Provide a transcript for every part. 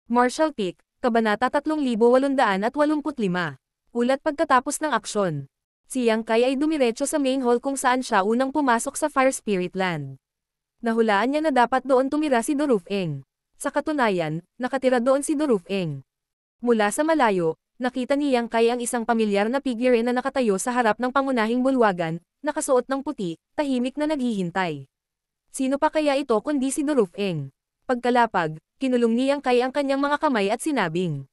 Marshall Peak, Kabanata 3885. Ulat pagkatapos ng aksyon. Si Yang Kai ay dumiretso sa main hall kung saan siya unang pumasok sa Fire Spirit Land. Nahulaan niya na dapat doon tumira si Durufeng. Sa katunayan, nakatira doon si Durufeng. Mula sa malayo, nakita ni Yang Kai ang isang pamilyar na figure na nakatayo sa harap ng pangunahing bulwagan, nakasuot ng puti, tahimik na naghihintay. Sino pa kaya ito kundi si Durufeng? Pagkalapag, kinulong ni Yang Kai ang kanyang mga kamay at sinabing,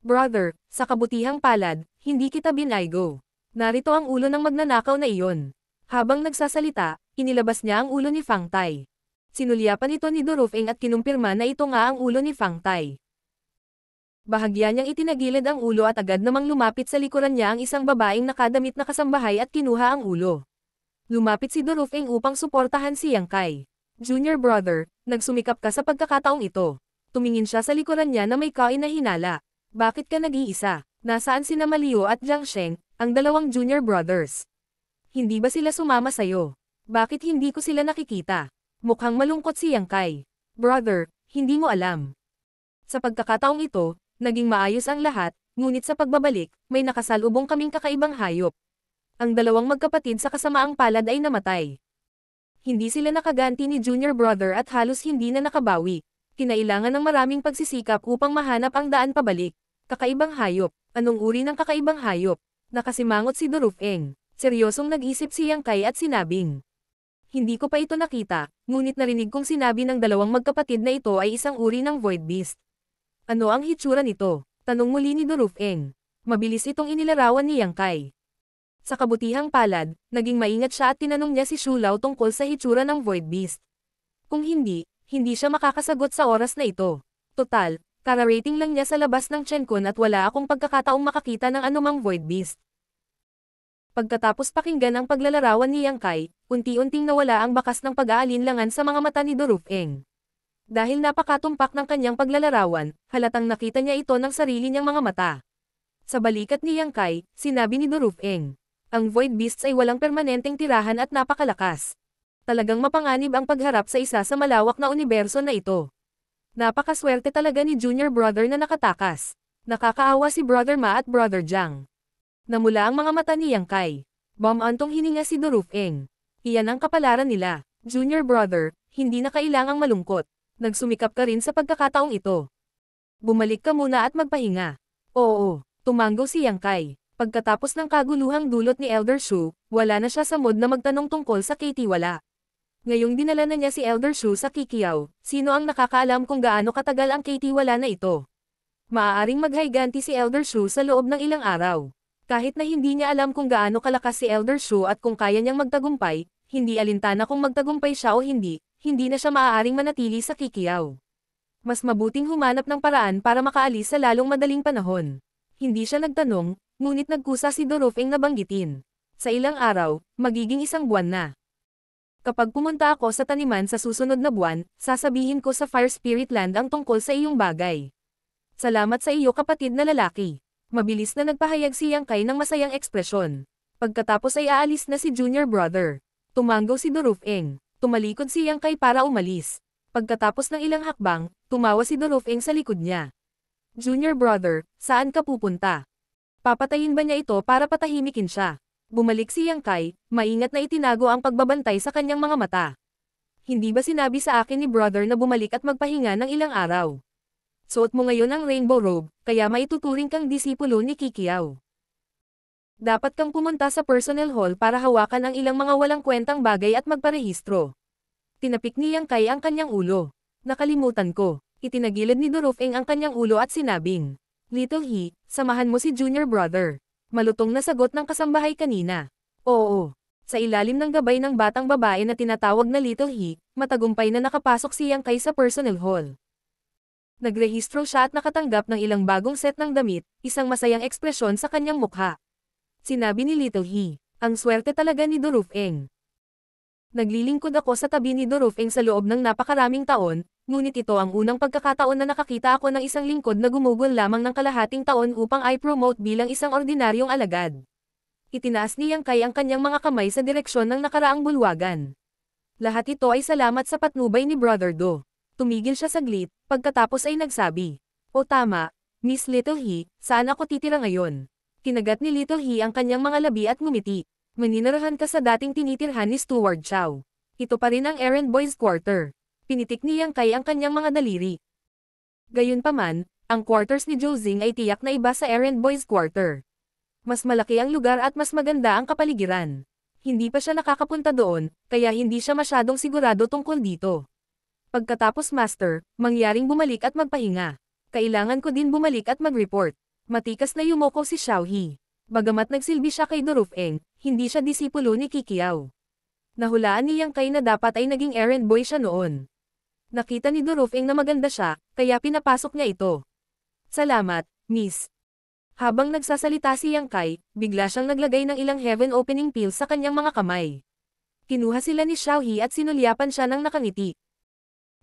"Brother, sa kabutihang palad, hindi kita binaygo. Narito ang ulo ng magnanakaw na iyon." Habang nagsasalita, inilabas niya ang ulo ni Fang Tai. Sinulyapan ito ni Durufeng at kinumpirma na ito nga ang ulo ni Fang Tai. Bahagya niyang itinagilid ang ulo at agad namang lumapit sa likuran niya ang isang babaeng nakadamit na kasambahay at kinuha ang ulo. Lumapit si Durufeng upang suportahan si Yang Kai. "Junior brother, nagsumikap ka sa pagkakataong ito." Tumingin siya sa likuran niya na may kain na hinala. "Bakit ka nag-iisa? Nasaan sina Malio at Jiang Sheng, ang dalawang junior brothers? Hindi ba sila sumama sa'yo? Bakit hindi ko sila nakikita?" Mukhang malungkot si Yang Kai. "Brother, hindi mo alam. Sa pagkakataong ito, naging maayos ang lahat, ngunit sa pagbabalik, may nakasalubong kaming kakaibang hayop. Ang dalawang magkapatid sa kasamaang palad ay namatay. Hindi sila nakaganti ni junior brother at halos hindi na nakabawi. Kinailangan ng maraming pagsisikap upang mahanap ang daan pabalik. Kakaibang hayop. Anong uri ng kakaibang hayop?" Nakasimangot si Durufeng. Seryosong nag-isip si Yang Kai at sinabing, "Hindi ko pa ito nakita, ngunit narinig kong sinabi ng dalawang magkapatid na ito ay isang uri ng void beast." "Ano ang hitsura nito?" tanong muli ni Durufeng. Mabilis itong inilarawan ni Yang Kai. Sa kabutihang palad, naging maingat siya at tinanong niya si Shu Lao tungkol sa hitsura ng void beast. Kung hindi siya makakasagot sa oras na ito. Total, kararating lang niya sa labas ng Chenkun at wala akong pagkakataong makakita ng anumang void beast. Pagkatapos pakinggan ang paglalarawan ni Yang Kai, unti-unting nawala ang bakas ng pag-aalinlangan sa mga mata ni Durufeng. Dahil napakatumpak ng kanyang paglalarawan, halatang nakita niya ito ng sarili niyang mga mata. Sa balikat ni Yang Kai, sinabi ni Durufeng, "Ang void beasts ay walang permanenteng tirahan at napakalakas. Talagang mapanganib ang pagharap sa isa sa malawak na universo na ito. Napakaswerte talaga ni junior brother na nakatakas. Nakakaawa si Brother Ma at Brother Jiang." Namula ang mga mata ni Yang Kai. Bumantong hininga si Durufeng. "Iyan ang kapalaran nila. Junior brother, hindi na kailangang malungkot. Nagsumikap ka rin sa pagkakataong ito. Bumalik ka muna at magpahinga." "Oo," tumanggo si Yang Kai. Pagkatapos ng kaguluhang dulot ni Elder Shu, wala na siya sa mood na magtanong tungkol sa Kitiwala. Ngayong dinala na niya si Elder Shu sa Kikiaw, sino ang nakakaalam kung gaano katagal ang Kitiwala na ito? Maaaring maghayganti si Elder Shu sa loob ng ilang araw. Kahit na hindi niya alam kung gaano kalakas si Elder Shu at kung kaya niyang magtagumpay, hindi alintana kung magtagumpay siya o hindi na siya maaaring manatili sa Kikiaw. Mas mabuting humanap ng paraan para makaalis sa lalong madaling panahon. Hindi siya nagtanong, ngunit nagkusa si Durufeng na banggitin. "Sa ilang araw, magiging 1 buwan na. Kapag pumunta ako sa taniman sa susunod na buwan, sasabihin ko sa Fire Spirit Land ang tungkol sa iyong bagay. Salamat sa iyo kapatid na lalaki." Mabilis na nagpahayag si Yang Kai ng masayang ekspresyon. Pagkatapos ay aalis na si junior brother. Tumanggo si Durufeng. Tumalikod si Yang Kai para umalis. Pagkatapos ng ilang hakbang, tumawa si Durufeng sa likod niya. "Junior brother, saan ka pupunta? Papatayin ba niya ito para patahimikin siya?" Bumalik si Yang Kai, maingat na itinago ang pagbabantay sa kanyang mga mata. "Hindi ba sinabi sa akin ni brother na bumalik at magpahinga ng ilang araw? Suot mo ngayon ang rainbow robe, kaya maituturing kang disipulo ni Kikiaw. Dapat kang pumunta sa personnel hall para hawakan ang ilang mga walang kwentang bagay at magparehistro." Tinapik ni Yang Kai ang kanyang ulo. "Nakalimutan ko." Itinagilid ni Durufeng ang kanyang ulo at sinabing, "Little He, samahan mo si junior brother." Malutong na sagot ng kasambahay kanina. "Oo." Sa ilalim ng gabay ng batang babae na tinatawag na Little He, matagumpay na nakapasok si Yang Kai sa personnel hall. Nagrehistro siya at nakatanggap ng ilang bagong set ng damit, isang masayang ekspresyon sa kanyang mukha. Sinabi ni Little He, "Ang swerte talaga ni Durufeng. Naglilingkod ako sa tabi ni Durufeng sa loob ng napakaraming taon, ngunit ito ang unang pagkakataon na nakakita ako ng isang lingkod na gumugol lamang ng kalahating taon upang i-promote bilang isang ordinaryong alagad." Itinaas ni Yang Kai ang kanyang mga kamay sa direksyon ng nakaraang bulwagan. Lahat ito ay salamat sa patnubay ni Brother Do. Tumigil siya saglit, pagkatapos ay nagsabi, O tama, Miss Little He, saan ako titira ngayon? Kinagat ni Little He ang kanyang mga labi at ngumiti. Maninirahan ka sa dating tinitirhan ni Steward Chow. Ito pa rin ang errand boy's quarter. Pinitik ni Yang Kai ang kanyang mga daliri. Gayunpaman, ang quarters ni Zhou ay tiyak na iba sa errand boy's quarter. Mas malaki ang lugar at mas maganda ang kapaligiran. Hindi pa siya nakakapunta doon, kaya hindi siya masyadong sigurado tungkol dito. Pagkatapos master, mangyaring bumalik at magpahinga. Kailangan ko din bumalik at mag-report. Matikas na yumoko si Xiaohe. Bagamat nagsilbi siya kay Dorufeng, hindi siya disipulo ni Qiqiao. Nahulaan ni Yang Kai na dapat ay naging errand boy siya noon. Nakita ni Dorufeng na maganda siya, kaya pinapasok niya ito. Salamat, Miss. Habang nagsasalita si Yang Kai, bigla siyang naglagay ng ilang heaven opening pills sa kanyang mga kamay. Kinuha sila ni Xiaohe at sinulyapan siya ng nakangiti.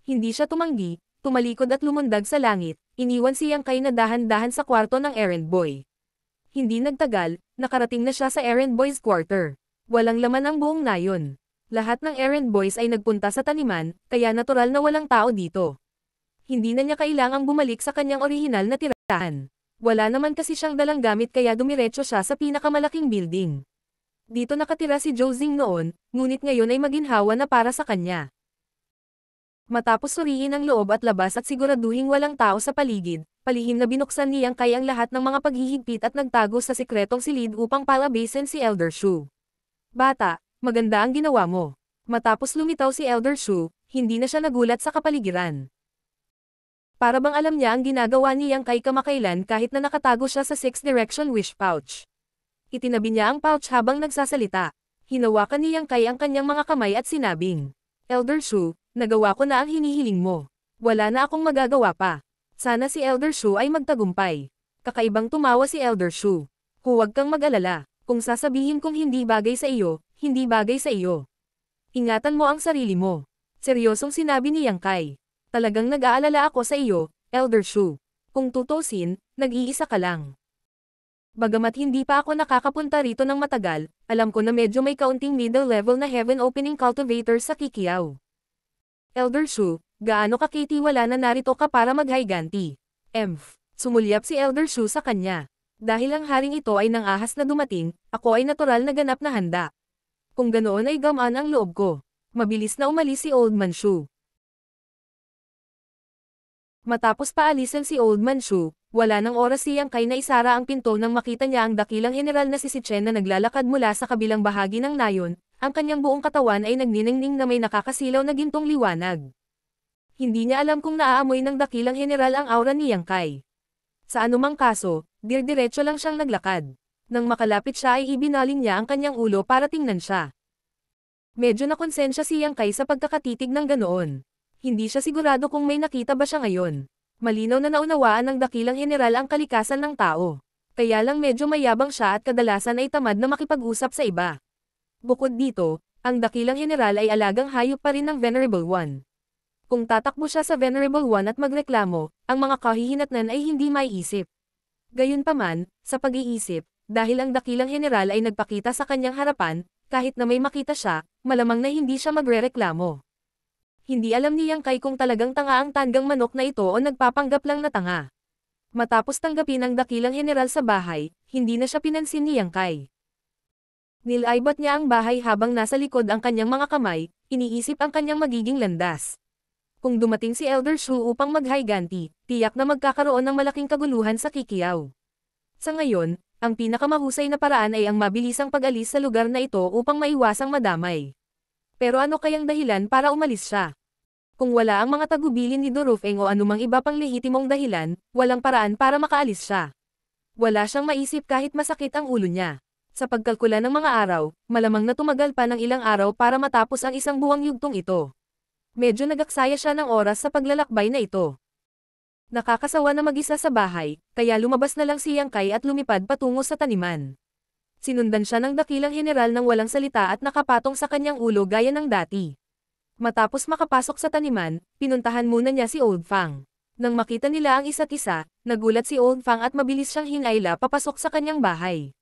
Hindi siya tumanggi, tumalikod at lumundag sa langit, iniwan si Yang Kai na dahan-dahan sa kwarto ng errand boy. Hindi nagtagal, nakarating na siya sa errand boy's quarter. Walang laman ang buong nayon. Lahat ng errand boys ay nagpunta sa taniman, kaya natural na walang tao dito. Hindi na niya kailangang bumalik sa kanyang orihinal na tirahan. Wala naman kasi siyang dalang gamit kaya dumiretso siya sa pinakamalaking building. Dito nakatira si Zhou noon, ngunit ngayon ay maginhawa na para sa kanya. Matapos suriin ang loob at labas at siguraduhing walang tao sa paligid, palihim na binuksan ni Yang Kai ang lahat ng mga paghihigpit at nagtago sa sikretong silid upang palabasin si Elder Shu. Bata, maganda ang ginawa mo. Matapos lumitaw si Elder Shu, hindi na siya nagulat sa kapaligiran. Para bang alam niya ang ginagawa ni Yang Kai kamakailan kahit na nakatago siya sa Six Direction Wish Pouch. Itinabi niya ang pouch habang nagsasalita. Hinawakan ni Yang Kai ang kanyang mga kamay at sinabing, Elder Shu, nagawa ko na ang hinihiling mo. Wala na akong magagawa pa. Sana si Elder Shu ay magtagumpay. Kakaibang tumawa si Elder Shu. Huwag kang mag-alala. Kung sasabihin kong hindi bagay sa iyo, hindi bagay sa iyo. Ingatan mo ang sarili mo. Seryosong sinabi ni Yang Kai. Talagang nag-aalala ako sa iyo, Elder Shu. Kung tutusin, nag-iisa ka lang. Bagamat hindi pa ako nakakapunta rito ng matagal, alam ko na medyo may kaunting middle level na heaven opening cultivator sa Qiqiao. Elder Shu, gaano ka kitiwala na narito ka para maghiganti? Sumulyap si Elder Shu sa kanya. Dahil ang haring ito ay nang-ahas na dumating, ako ay natural na ganap na handa. Kung ganoon ay gamaan ang loob ko. Mabilis na umalis si Old Man Shu. Matapos paalisin si Old Man Shu, wala nang oras si Yang Kai na isara ang pinto nang makita niya ang dakilang general na si Chen na naglalakad mula sa kabilang bahagi ng nayon, ang kanyang buong katawan ay nagniningning na may nakakasilaw na gintong liwanag. Hindi niya alam kung naaamoy ng dakilang general ang aura ni Yang Kai. Sa anumang kaso, diretso lang siyang naglakad. Nang makalapit siya ay ibinaling niya ang kanyang ulo para tingnan siya. Medyo nakonsensya si Yang Kai sa pagkakatitig ng ganoon. Hindi siya sigurado kung may nakita ba siya ngayon. Malinaw na naunawaan ng dakilang general ang kalikasan ng tao. Kaya lang medyo mayabang siya at kadalasan ay tamad na makipag-usap sa iba. Bukod dito, ang dakilang general ay alagang hayop pa rin ng Venerable One. Kung tatakbo siya sa Venerable One at magreklamo, ang mga kahihinatnan ay hindi maiisip. Gayunpaman, sa pag-iisip, dahil ang dakilang general ay nagpakita sa kanyang harapan, kahit na may makita siya, malamang na hindi siya magrereklamo. Hindi alam ni Yang Kai kung talagang tanga ang tanggang manok na ito o nagpapanggap lang na tanga. Matapos tanggapin ang dakilang general sa bahay, hindi na siya pinansin ni Yang Kai. Nilaybot niya ang bahay habang nasa likod ang kanyang mga kamay, iniisip ang kanyang magiging landas. Kung dumating si Elder Shu upang maghiganti, tiyak na magkakaroon ng malaking kaguluhan sa Qiqiao. Sa ngayon, ang pinakamahusay na paraan ay ang mabilisang pag-alis sa lugar na ito upang maiwasang madamay. Pero ano kayang dahilan para umalis siya? Kung wala ang mga tagubilin ni Dorufeng o anumang iba pang lehitimong dahilan, walang paraan para makaalis siya. Wala siyang maisip kahit masakit ang ulo niya. Sa pagkalkula ng mga araw, malamang na tumagal pa ng ilang araw para matapos ang isang buwang yugtong ito. Medyo nagaksaya siya ng oras sa paglalakbay na ito. Nakakasawa na mag-isa sa bahay, kaya lumabas na lang si Yang Kai at lumipad patungo sa taniman. Sinundan siya ng dakilang general ng walang salita at nakapatong sa kanyang ulo gaya ng dati. Matapos makapasok sa taniman, pinuntahan muna niya si Old Fang. Nang makita nila ang isa't isa, nagulat si Old Fang at mabilis siyang hinayla papasok sa kanyang bahay.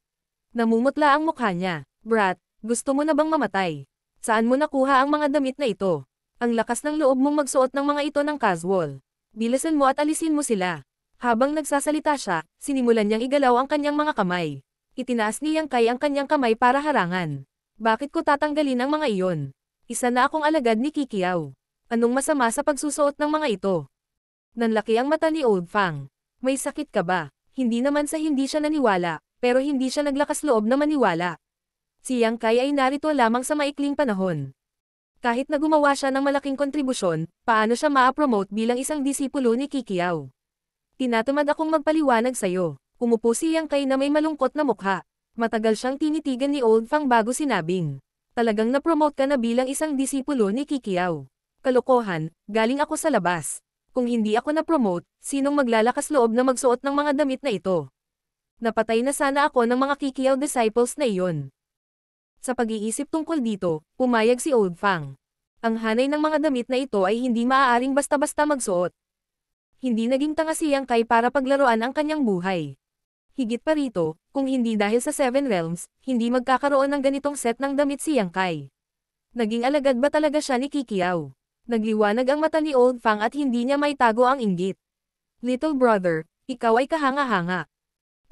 Namumutla ang mukha niya. Brat, gusto mo na bang mamatay? Saan mo nakuha ang mga damit na ito? Ang lakas ng loob mong magsuot ng mga ito ng casual. Bilisan mo at alisin mo sila. Habang nagsasalita siya, sinimulan niyang igalaw ang kanyang mga kamay. Itinaas ni Yang Kai ang kanyang kamay para harangan. Bakit ko tatanggalin ang mga iyon? Isa na akong alagad ni Kikiaw. Anong masama sa pagsusuot ng mga ito? Nanlaki ang mata ni Old Fang. May sakit ka ba? Hindi naman sa hindi siya naniwala, pero hindi siya naglakas loob na maniwala. Si Yang Kai ay narito lamang sa maikling panahon. Kahit na gumawa siya ng malaking kontribusyon, paano siya ma-promote bilang isang disipulo ni Kikiaw? Tinatamad akong magpaliwanag sa'yo. Umupo si Yang Kai na may malungkot na mukha. Matagal siyang tinitigan ni Old Fang bago sinabing, talagang na-promote ka na bilang isang disipulo ni Kikiaw. Kalokohan, galing ako sa labas. Kung hindi ako na-promote, sinong maglalakas loob na magsuot ng mga damit na ito? Napatay na sana ako ng mga Kikiaw disciples na iyon. Sa pag-iisip tungkol dito, pumayag si Old Fang. Ang hanay ng mga damit na ito ay hindi maaaring basta-basta magsuot. Hindi naging tanga si Yang Kai para paglaruan ang kanyang buhay. Higit pa rito, kung hindi dahil sa Seven Realms, hindi magkakaroon ng ganitong set ng damit si Yang Kai. Naging alagad ba talaga siya ni Kikiaw? Nagliwanag ang mata ni Old Fang at hindi niya maitago ang inggit. Little brother, ikaw ay kahanga-hanga.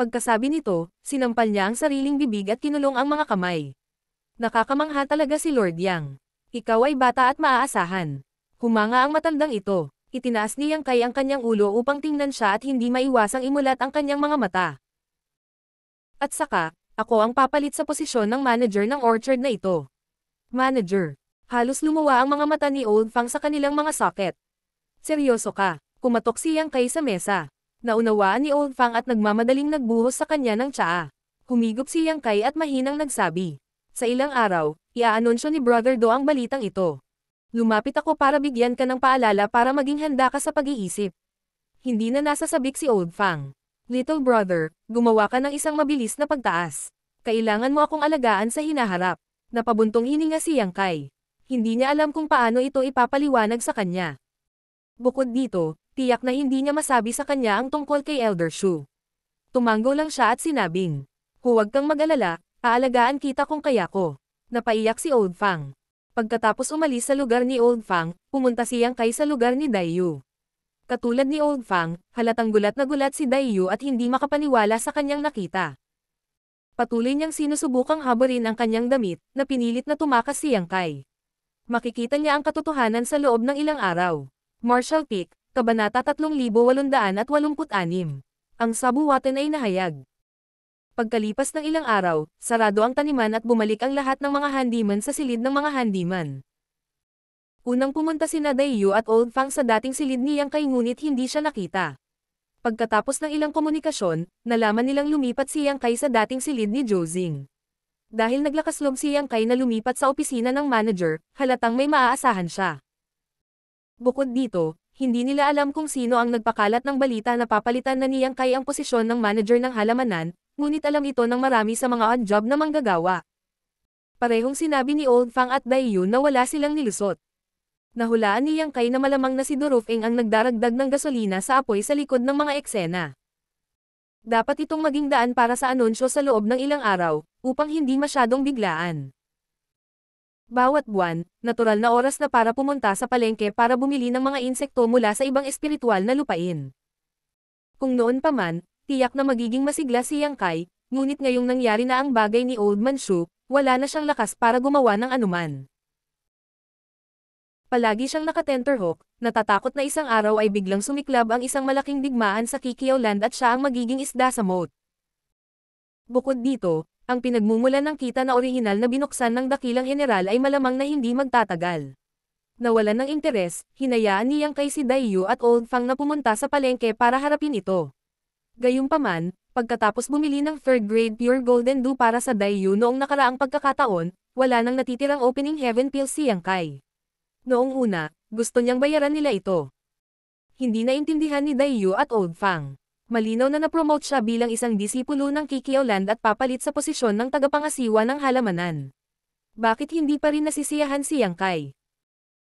Pagkasabi nito, sinampal niya ang sariling bibig at kinulong ang mga kamay. Nakakamangha talaga si Lord Yang. Ikaw ay bata at maaasahan. Humanga ang matandang ito. Itinaas ni Yang Kai ang kanyang ulo upang tingnan siya at hindi maiwasang imulat ang kanyang mga mata. At saka, ako ang papalit sa posisyon ng manager ng orchard na ito. Manager. Halos lumuwa ang mga mata ni Old Fang sa kanilang mga socket. Seryoso ka? Kumatok si Yang Kai sa mesa. Naunawaan ni Old Fang at nagmamadaling nagbuhos sa kanya ng tsaa. Humigop si Yang Kai at mahinang nagsabi. Sa ilang araw, iaanunsyo ni Brother Do ang balitang ito. Lumapit ako para bigyan ka ng paalala para maging handa ka sa pag-iisip. Hindi na nasasabik si Old Fang. Little brother, gumawa ka ng isang mabilis na pagtaas. Kailangan mo akong alagaan sa hinaharap. Napabuntong hininga si Yang Kai. Hindi niya alam kung paano ito ipapaliwanag sa kanya. Bukod dito, tiyak na hindi niya masabi sa kanya ang tungkol kay Elder Shu. Tumango lang siya at sinabing, huwag kang mag-alala, aalagaan kita kung kaya ko. Napaiyak si Old Fang. Pagkatapos umalis sa lugar ni Old Fang, pumunta si Yang Kai sa lugar ni Daiyu. Katulad ni Old Fang, halatang gulat na gulat si Daiyu at hindi makapaniwala sa kanyang nakita. Patuloy niyang sinusubukang haburin ang kanyang damit, na pinilit na tumakas si Yang Kai. Makikita niya ang katotohanan sa loob ng ilang araw. Marshall Peak, Kabanata 3886. Ang sabuwatan ay nahayag. Pagkalipas ng ilang araw, sarado ang taniman at bumalik ang lahat ng mga handyman sa silid ng mga handyman. Unang pumunta sina Daiyu at Old Fang sa dating silid ni Yang Kai ngunit hindi siya nakita. Pagkatapos ng ilang komunikasyon, nalaman nilang lumipat si Yang Kai sa dating silid ni Jozing. Dahil naglakas loob si Yang Kai na lumipat sa opisina ng manager, halatang may maaasahan siya. Bukod dito, hindi nila alam kung sino ang nagpakalat ng balita na papalitan na ni Yang Kai ang posisyon ng manager ng halamanan, ngunit alam ito ng marami sa mga odd-job na manggagawa. Parehong sinabi ni Old Fang at Daiyu na wala silang nilusot. Nahulaan ni Yang Kai na malamang na si Dorofeng ang nagdaragdag ng gasolina sa apoy sa likod ng mga eksena. Dapat itong maging daan para sa anunsyo sa loob ng ilang araw, upang hindi masyadong biglaan. Bawat buwan, natural na oras na para pumunta sa palengke para bumili ng mga insekto mula sa ibang espiritual na lupain. Kung noon pa man, tiyak na magiging masigla si Yang Kai, ngunit ngayong nangyari na ang bagay ni Old Man Shu, wala na siyang lakas para gumawa ng anuman. Palagi siyang naka-tenterhook, natatakot na isang araw ay biglang sumiklab ang isang malaking digmaan sa Kikiaw Land at siya ang magiging isda sa moat. Bukod dito, ang pinagmumulan ng kita na orihinal na binuksan ng dakilang general ay malamang na hindi magtatagal. Nawalan ng interes, hinayaan ni Yang Kai si Daiyu at Old Fang na pumunta sa palengke para harapin ito. Gayunpaman, pagkatapos bumili ng third-grade pure golden dew para sa Daiyu noong nakaraang pagkakataon, wala nang natitirang opening heaven pills si Yang Kai. Noong una, gusto niyang bayaran nila ito. Hindi naintindihan ni Daiyu at Old Fang. Malinaw na na-promote siya bilang isang disipulo ng Kikiaw Land at papalit sa posisyon ng tagapangasiwa ng halamanan. Bakit hindi pa rin nasisiyahan si Yang Kai?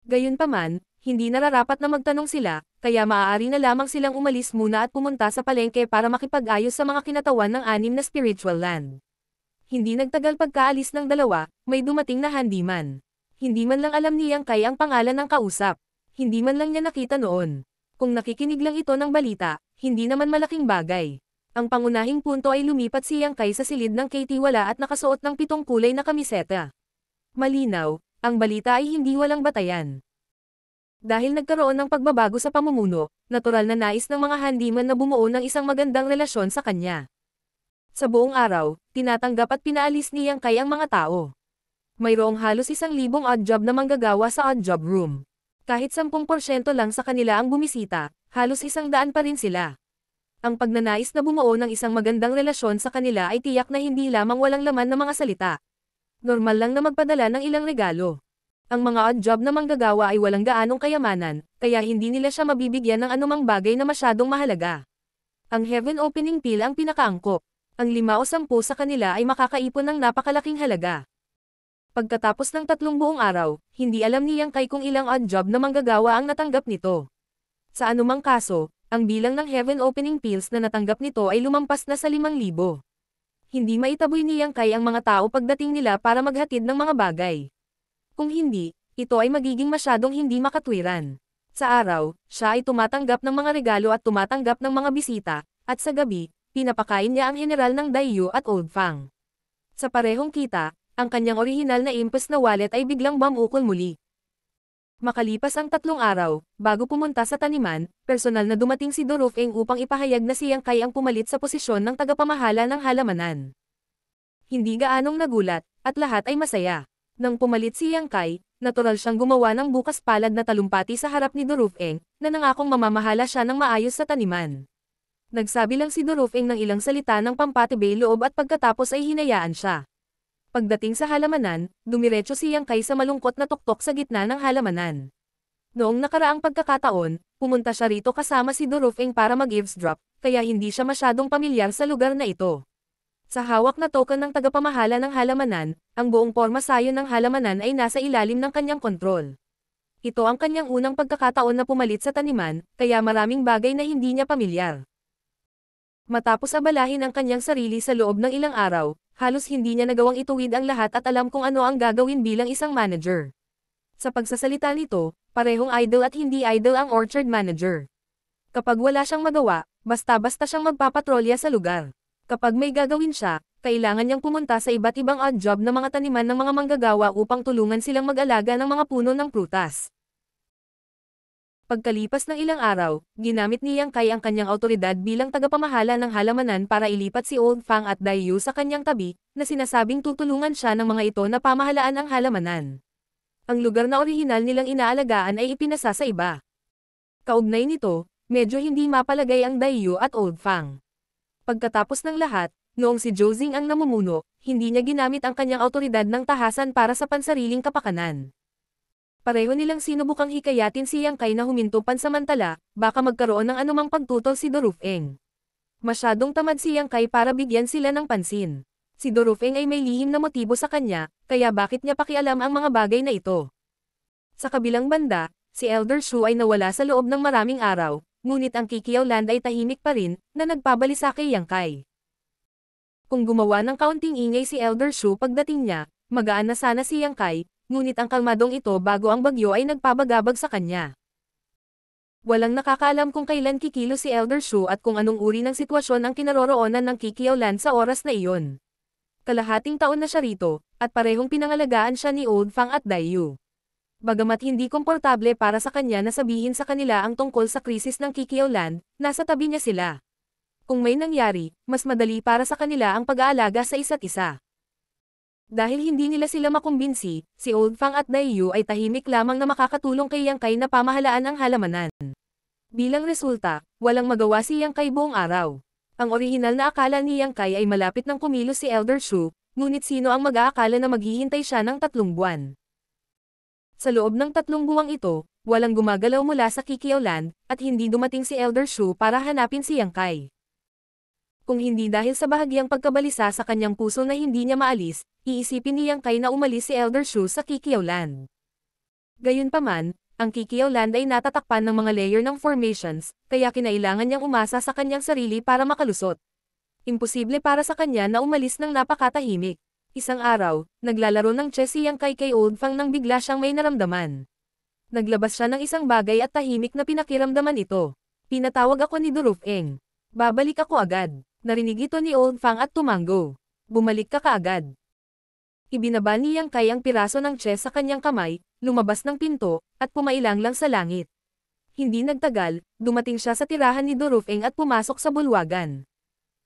Gayunpaman, hindi nararapat na magtanong sila, kaya maaari na lamang silang umalis muna at pumunta sa palengke para makipag-ayos sa mga kinatawan ng 6 na spiritual land. Hindi nagtagal pagkaalis ng dalawa, may dumating na handyman. Hindi man lang alam ni Yang Kai ang pangalan ng kausap. Hindi man lang niya nakita noon. Kung nakikinig lang ito ng balita, hindi naman malaking bagay. Ang pangunahing punto ay lumipat si Yang Kai sa silid ng Katie-wala at nakasuot ng 7 kulay na kamiseta. Malinaw, ang balita ay hindi walang batayan. Dahil nagkaroon ng pagbabago sa pamumuno, natural na nais ng mga handyman na bumuo ng isang magandang relasyon sa kanya. Sa buong araw, tinatanggap at pinaalis ni Yang Kai ang mga tao. Mayroong halos 1,000 odd job na manggagawa sa odd job room. Kahit 10% lang sa kanila ang bumisita, halos 100 pa rin sila. Ang pagnanais na bumuo ng isang magandang relasyon sa kanila ay tiyak na hindi lamang walang laman na mga salita. Normal lang na magpadala ng ilang regalo. Ang mga odd job na manggagawa ay walang gaanong kayamanan, kaya hindi nila siya mabibigyan ng anumang bagay na masyadong mahalaga. Ang heaven opening pill ang pinakaangkop. Ang 5 o 10 sa kanila ay makakaipon ng napakalaking halaga. Pagkatapos ng 3 buong araw, hindi alam ni Yang Kai kung ilang odd job na manggagawa ang natanggap nito. Sa anumang kaso, ang bilang ng heaven opening pills na natanggap nito ay lumampas na sa 5,000. Hindi maitaboy ni Yang Kai ang mga tao pagdating nila para maghatid ng mga bagay. Kung hindi, ito ay magiging masyadong hindi makatwiran. Sa araw, siya ay tumatanggap ng mga regalo at tumatanggap ng mga bisita, at sa gabi, pinapakain niya ang general ng Daiyu at Old Fang. Sa parehong kita, ang kanyang orihinal na impes na wallet ay biglang bumukol muli. Makalipas ang 3 araw, bago pumunta sa taniman, personal na dumating si Dorofeng upang ipahayag na si Yang Kai ang pumalit sa posisyon ng tagapamahala ng halamanan. Hindi gaanong nagulat, at lahat ay masaya. Nang pumalit si Yang Kai, natural siyang gumawa ng bukas palad na talumpati sa harap ni Dorofeng, na nangakong mamamahala siya ng maayos sa taniman. Nagsabi lang si Dorofeng ng ilang salita ng pampatibay loob at pagkatapos ay hinayaan siya. Pagdating sa halamanan, dumiretso si Yang Kai sa malungkot na tuktok sa gitna ng halamanan. Noong nakaraang pagkakataon, pumunta siya rito kasama si Dorofeng para mag-eavesdrop, kaya hindi siya masyadong pamilyar sa lugar na ito. Sa hawak na token ng tagapamahala ng halamanan, ang buong porma sayon ng halamanan ay nasa ilalim ng kanyang kontrol. Ito ang kanyang unang pagkakataon na pumalit sa taniman, kaya maraming bagay na hindi niya pamilyar. Matapos abalahin ang kanyang sarili sa loob ng ilang araw, halos hindi niya nagawang ituwid ang lahat at alam kung ano ang gagawin bilang isang manager. Sa pagsasalita nito, parehong idle at hindi idle ang orchard manager. Kapag wala siyang magawa, basta-basta siyang magpapatrolya sa lugar. Kapag may gagawin siya, kailangan niyang pumunta sa iba't ibang odd job na mga taniman ng mga manggagawa upang tulungan silang mag-alaga ng mga puno ng prutas. Pagkalipas ng ilang araw, ginamit ni Yang Kai ang kanyang awtoridad bilang tagapamahala ng halamanan para ilipat si Old Fang at Daiyu sa kanyang tabi, na sinasabing tutulungan siya ng mga ito na pamahalaan ang halamanan. Ang lugar na orihinal nilang inaalagaan ay ipinasa sa iba. Kaugnay nito, medyo hindi mapalagay ang Daiyu at Old Fang. Pagkatapos ng lahat, noong si Jozing ang namumuno, hindi niya ginamit ang kanyang awtoridad ng tahasan para sa pansariling kapakanan. Pareho nilang sinubukang hikayatin si Yang Kai na huminto pansamantala, baka magkaroon ng anumang pagtutol si Dorofeng. Masyadong tamad si Yang Kai para bigyan sila ng pansin. Si Dorofeng ay may lihim na motibo sa kanya, kaya bakit niya pakialam ang mga bagay na ito? Sa kabilang banda, si Elder Shu ay nawala sa loob ng maraming araw, ngunit ang Kikiaw Land ay tahimik pa rin, na nagpabalisa kay Yang Kai. Kung gumawa ng kaunting ingay si Elder Shu pagdating niya, magaan na sana si Yang Kai, ngunit ang kalmadong ito bago ang bagyo ay nagpabagabag sa kanya. Walang nakakaalam kung kailan kikilo si Elder Shu at kung anong uri ng sitwasyon ang kinaroroonan ng Kikiaw Land sa oras na iyon. Kalahating taon na siya rito, at parehong pinangalagaan siya ni Old Fang at Daiyu. Bagamat hindi komportable para sa kanya na sabihin sa kanila ang tungkol sa krisis ng Kikiaw Land, nasa tabi niya sila. Kung may nangyari, mas madali para sa kanila ang pag-aalaga sa isa't isa. Dahil hindi nila sila makumbinsi, si Old Fang at Daiyu ay tahimik lamang na makakatulong kay Yang Kai na pamahalaan ang halamanan. Bilang resulta, walang magawa si Yang Kai buong araw. Ang orihinal na akala ni Yang Kai ay malapit ng kumilos si Elder Shu, ngunit sino ang mag-aakala na maghihintay siya ng 3 buwan? Sa loob ng 3 buwang ito, walang gumagalaw mula sa Kikiaw Land, at hindi dumating si Elder Shu para hanapin si Yang Kai. Kung hindi dahil sa bahagyang pagkabalisa sa kanyang puso na hindi niya maalis, iisipin ni Yang Kai na umalis si Elder Shu sa Kikiaw Land. Gayunpaman, ang Kikiaw Land ay natatakpan ng mga layer ng formations, kaya kinailangan niyang umasa sa kanyang sarili para makalusot. Imposible para sa kanya na umalis ng napakatahimik. Isang araw, naglalaro ng chess si Yang Kai kay Old Fang nang bigla siyang may naramdaman. Naglabas siya ng isang bagay at tahimik na pinakiramdaman ito. Pinatawag ako ni Durufeng. Babalik ako agad. Narinig ito ni Old Fang at tumango. Bumalik ka kaagad. Ibinaba ni Yang Kai ang piraso ng chess sa kanyang kamay, lumabas ng pinto, at pumailang lang sa langit. Hindi nagtagal, dumating siya sa tirahan ni Durufeng at pumasok sa bulwagan.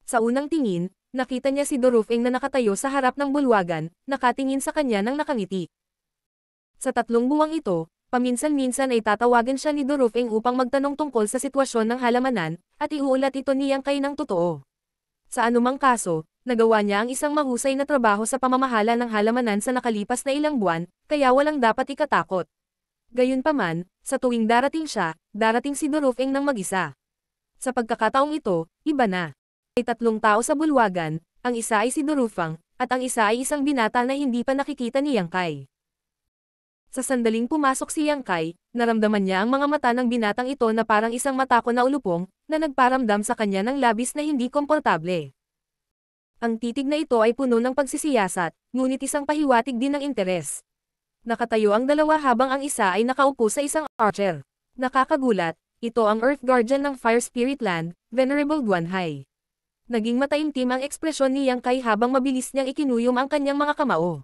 Sa unang tingin, nakita niya si Durufeng na nakatayo sa harap ng bulwagan, nakatingin sa kanya ng nakangiti. Sa 3 buwang ito, paminsan-minsan ay tatawagan siya ni Durufeng upang magtanong tungkol sa sitwasyon ng halamanan, at iuulat ito ni Yang Kai ng totoo. Sa anumang kaso, nagawa niya ang isang mahusay na trabaho sa pamamahala ng halamanan sa nakalipas na ilang buwan, kaya walang dapat ikatakot. Gayunpaman, sa tuwing darating si Durufeng ng mag-isa. Sa pagkakataong ito, iba na. May 3 tao sa bulwagan, ang isa ay si Durufeng, at ang isa ay isang binata na hindi pa nakikita ni Yang Kai. Sa sandaling pumasok si Yang Kai, naramdaman niya ang mga mata ng binatang ito na parang isang matako na ulupong, na nagparamdam sa kanya ng labis na hindi komportable. Ang titig na ito ay puno ng pagsisiyasat, ngunit isang pahiwatig din ng interes. Nakatayo ang dalawa habang ang isa ay nakaupo sa isang archer. Nakakagulat, ito ang Earth Guardian ng Fire Spirit Land, Venerable Duanhai. Naging mataimtim ang ekspresyon ni Yang Kai habang mabilis niyang ikinuyom ang kanyang mga kamao.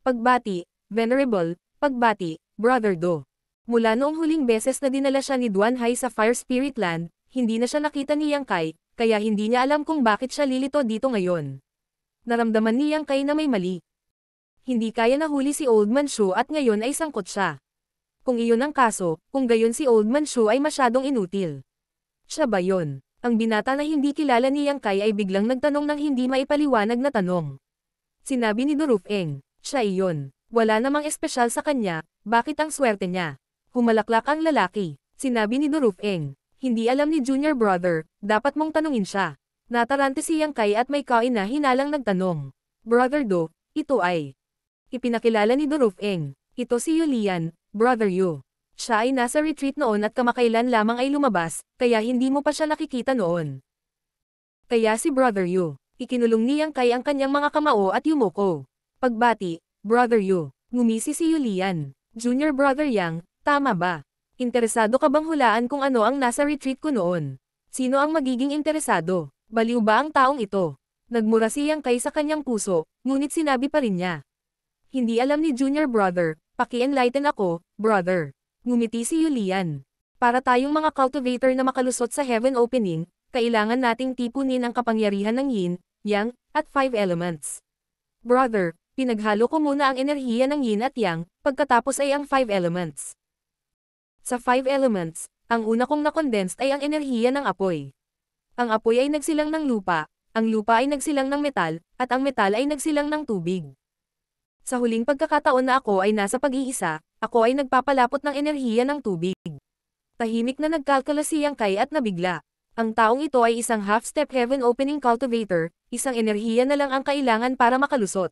Pagbati, Venerable, pagbati, Brother Do. Mula noong huling beses na dinala siya ni Duanhai sa Fire Spirit Land, hindi na siya nakita ni Yang Kai, kaya hindi niya alam kung bakit siya lilito dito ngayon. Naramdaman ni Yang Kai na may mali. Hindi kaya nahuli si Old Man Shu at ngayon ay sangkot siya. Kung iyon ang kaso, kung gayon si Old Man Shu ay masyadong inutil. Siya ba yon? Ang binata na hindi kilala ni Yang Kai ay biglang nagtanong ng hindi maipaliwanag na tanong. Sinabi ni Durufeng, siya iyon. Wala namang espesyal sa kanya, bakit ang swerte niya? Humalaklak ang lalaki. Sinabi ni Durufeng, hindi alam ni Junior Brother, dapat mong tanungin siya. Natarante si Yang Kai at may kain na hinalang nagtanong. Brother Do, ito ay. Ipinakilala ni Durufeng, ito si Yulian, Brother Yu. Siya ay nasa retreat noon at kamakailan lamang ay lumabas, kaya hindi mo pa siya nakikita noon. Kaya si Brother Yu, ikinulong ni Yang Kai ang kanyang mga kamao at yumuko. Pagbati, Brother Yu, ngumisi si Yulian. Junior Brother Yang, tama ba? Interesado ka bang hulaan kung ano ang nasa retreat ko noon? Sino ang magiging interesado? Baliw ba ang taong ito? Nagmura si Yang Kai sa kanyang puso, ngunit sinabi pa rin niya. Hindi alam ni Junior Brother, paki-enlighten ako, brother. Ngumiti si Yulian. Para tayong mga cultivator na makalusot sa Heaven Opening, kailangan nating tipunin ang kapangyarihan ng Yin, Yang, at 5 elements. Brother, pinaghalo ko muna ang enerhiya ng Yin at Yang, pagkatapos ay ang 5 elements. Sa 5 elements, ang una kong na-condensed ay ang enerhiya ng apoy. Ang apoy ay nagsilang ng lupa, ang lupa ay nagsilang ng metal, at ang metal ay nagsilang ng tubig. Sa huling pagkakataon na ako ay nasa pag-iisa, ako ay nagpapalapot ng enerhiya ng tubig. Tahimik na nagkalkula si Yang Kai at nabigla. Ang taong ito ay isang half-step Heaven Opening cultivator, isang enerhiya na lang ang kailangan para makalusot.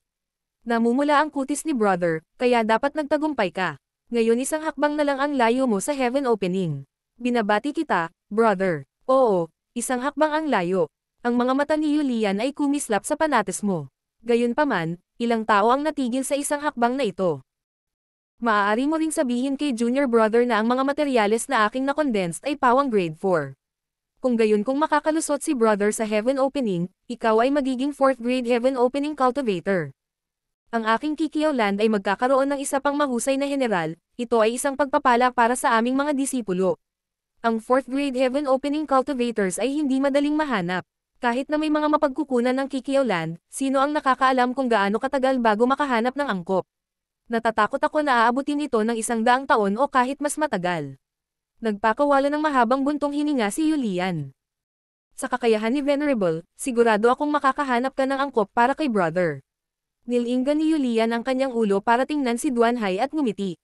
Namumula ang kutis ni Brother, kaya dapat nagtagumpay ka. Ngayon isang hakbang na lang ang layo mo sa Heaven Opening. Binabati kita, Brother. Oo, isang hakbang ang layo. Ang mga mata ni Yulian ay kumislap sa panates mo. Gayunpaman, ilang tao ang natigil sa isang hakbang na ito. Maaari mo ring sabihin kay Junior Brother na ang mga materyales na aking na-condensed ay pawang grade 4. Kung gayon kung makakalusot si Brother sa Heaven Opening, ikaw ay magiging 4th grade Heaven Opening cultivator. Ang aking Kikiaw Land ay magkakaroon ng isa pang mahusay na general, ito ay isang pagpapala para sa aming mga disipulo. Ang 4th grade Heaven Opening cultivators ay hindi madaling mahanap. Kahit na may mga mapagkukunan ng Kikiaw Land, sino ang nakakaalam kung gaano katagal bago makahanap ng angkop? Natatakot ako na aabutin ito ng 100 taon o kahit mas matagal. Nagpakawala ng mahabang buntong hininga si Yulian. Sa kakayahan ni Venerable, sigurado akong makakahanap ka ng angkop para kay Brother. Nilinggan ni Yulian ang kanyang ulo para tingnan si Duanhai at ngumiti.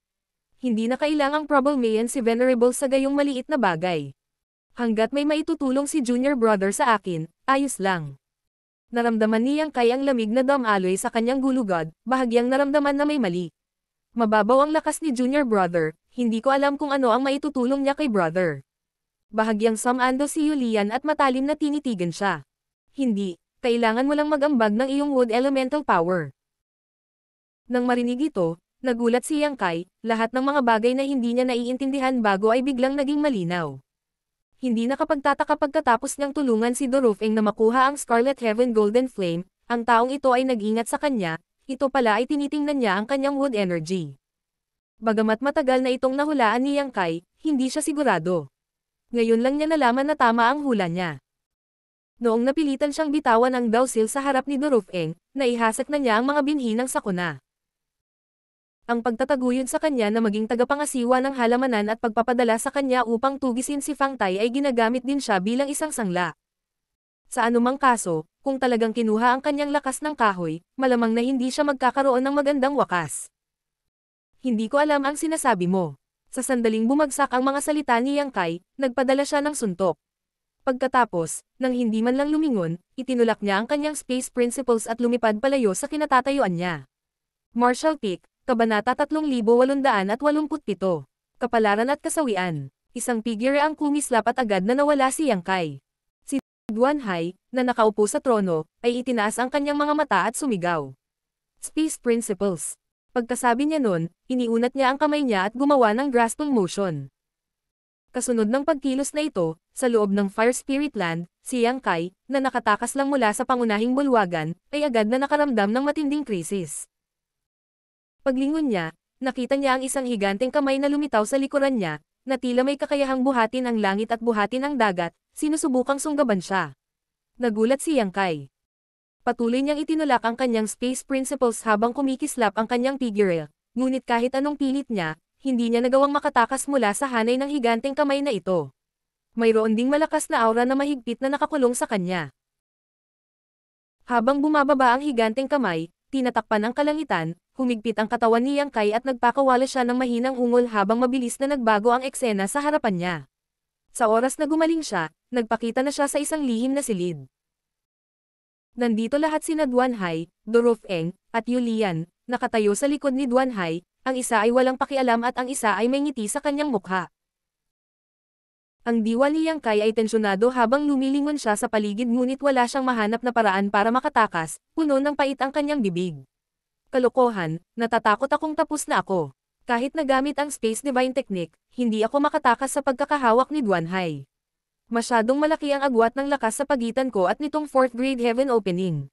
Hindi na kailangang problemayan si Venerable sa gayong maliit na bagay. Hanggat may maitutulong si Junior Brother sa akin, ayos lang. Naramdaman ni Yang Kai ang lamig na damaloy sa kanyang gulugod, bahagyang naramdaman na may mali. Mababaw ang lakas ni Junior Brother, hindi ko alam kung ano ang maitutulong niya kay Brother. Bahagyang sumando si Yulian at matalim na tinitigan siya. Hindi, kailangan mo lang mag-ambag ng iyong wood elemental power. Nang marinig ito, nagulat si Yang Kai, lahat ng mga bagay na hindi niya naiintindihan bago ay biglang naging malinaw. hindi nakapagtataka pagkatapos niyang tulungan si Dorofeng na makuha ang Scarlet Heaven Golden Flame, ang taong ito ay nag-ingat sa kanya, ito pala ay tinitingnan niya ang kanyang wood energy. Bagamat matagal na itong nahulaan ni Yang Kai, hindi siya sigurado. Ngayon lang niya nalaman na tama ang hula niya. Noong napilitan siyang bitawan ang Dowsil sa harap ni Dorofeng, naihasak na niya ang mga binhi ng sakuna. Ang pagtataguyod sa kanya na maging tagapangasiwa ng halamanan at pagpapadala sa kanya upang tugisin si Fang Tai ay ginagamit din siya bilang isang sangla. Sa anumang kaso, kung talagang kinuha ang kanyang lakas ng kahoy, malamang na hindi siya magkakaroon ng magandang wakas. Hindi ko alam ang sinasabi mo. Sa sandaling bumagsak ang mga salita ni Yang Kai, nagpadala siya ng suntok. Pagkatapos, nang hindi man lang lumingon, itinulak niya ang kanyang space principles at lumipad palayo sa kinatatayuan niya. Martial Peak, Kabanata 3887. Kapalaran at kasawian. Isang figure ang kumislap at agad na nawala si Yang Kai. Si Duan Hai, na nakaupo sa trono, ay itinaas ang kanyang mga mata at sumigaw. Space Principles. Pagkasabi niya nun, iniunat niya ang kamay niya at gumawa ng grasping motion. Kasunod ng pagkilos na ito, sa loob ng Fire Spirit Land, si Yang Kai, na nakatakas lang mula sa pangunahing bulwagan, ay agad na nakaramdam ng matinding krisis. Paglingon niya, nakita niya ang isang higanteng kamay na lumitaw sa likuran niya, na tila may kakayahang buhatin ang langit at buhatin ang dagat, sinusubukang sunggaban siya. Nagulat si Yang Kai. Patuloy niyang itinulak ang kanyang space principles habang kumikislap ang kanyang figure, ngunit kahit anong pilit niya, hindi niya nagawang makatakas mula sa hanay ng higanteng kamay na ito. Mayroon ding malakas na aura na mahigpit na nakakulong sa kanya. Habang bumababa ang higanteng kamay, tinatakpan ang kalangitan, humigpit ang katawan ni Yang Kai at nagpakawala siya ng mahinang ungol habang mabilis na nagbago ang eksena sa harapan niya. Sa oras na gumaling siya, nagpakita na siya sa isang lihim na silid. Nandito lahat sina Duan Hai, Dorofeng, at Yulian, nakatayo sa likod ni Duan Hai, ang isa ay walang pakialam at ang isa ay may ngiti sa kanyang mukha. Ang diwa ni Yang Kai ay tensyonado habang lumilingon siya sa paligid ngunit wala siyang mahanap na paraan para makatakas, puno ng pait ang kanyang bibig. Kalokohan, natatakot akong tapos na ako. Kahit nagamit ang Space Divine Technique, hindi ako makatakas sa pagkakahawak ni Duan Hai. Masyadong malaki ang agwat ng lakas sa pagitan ko at nitong 4th grade heaven opening.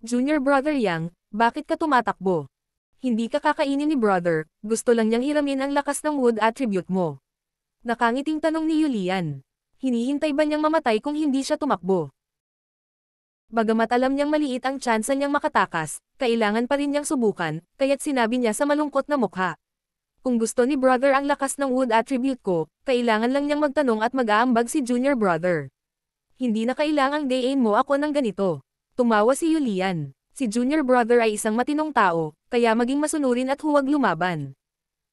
Junior Brother Yang, bakit ka tumatakbo? Hindi ka kakainin ni Brother, gusto lang niyang hiramin ang lakas ng wood attribute mo. Nakangiting tanong ni Yulian. Hinihintay ba niyang mamatay kung hindi siya tumakbo? Bagamat alam niyang maliit ang tsansa niyang makatakas, kailangan pa rin niyang subukan, kaya't sinabi niya sa malungkot na mukha. Kung gusto ni Brother ang lakas ng wood attribute ko, kailangan lang niyang magtanong at mag-aambag si Junior Brother. Hindi na kailangang dayin mo ako ng ganito. Tumawa si Yulian. Si Junior Brother ay isang matinong tao, kaya maging masunurin at huwag lumaban.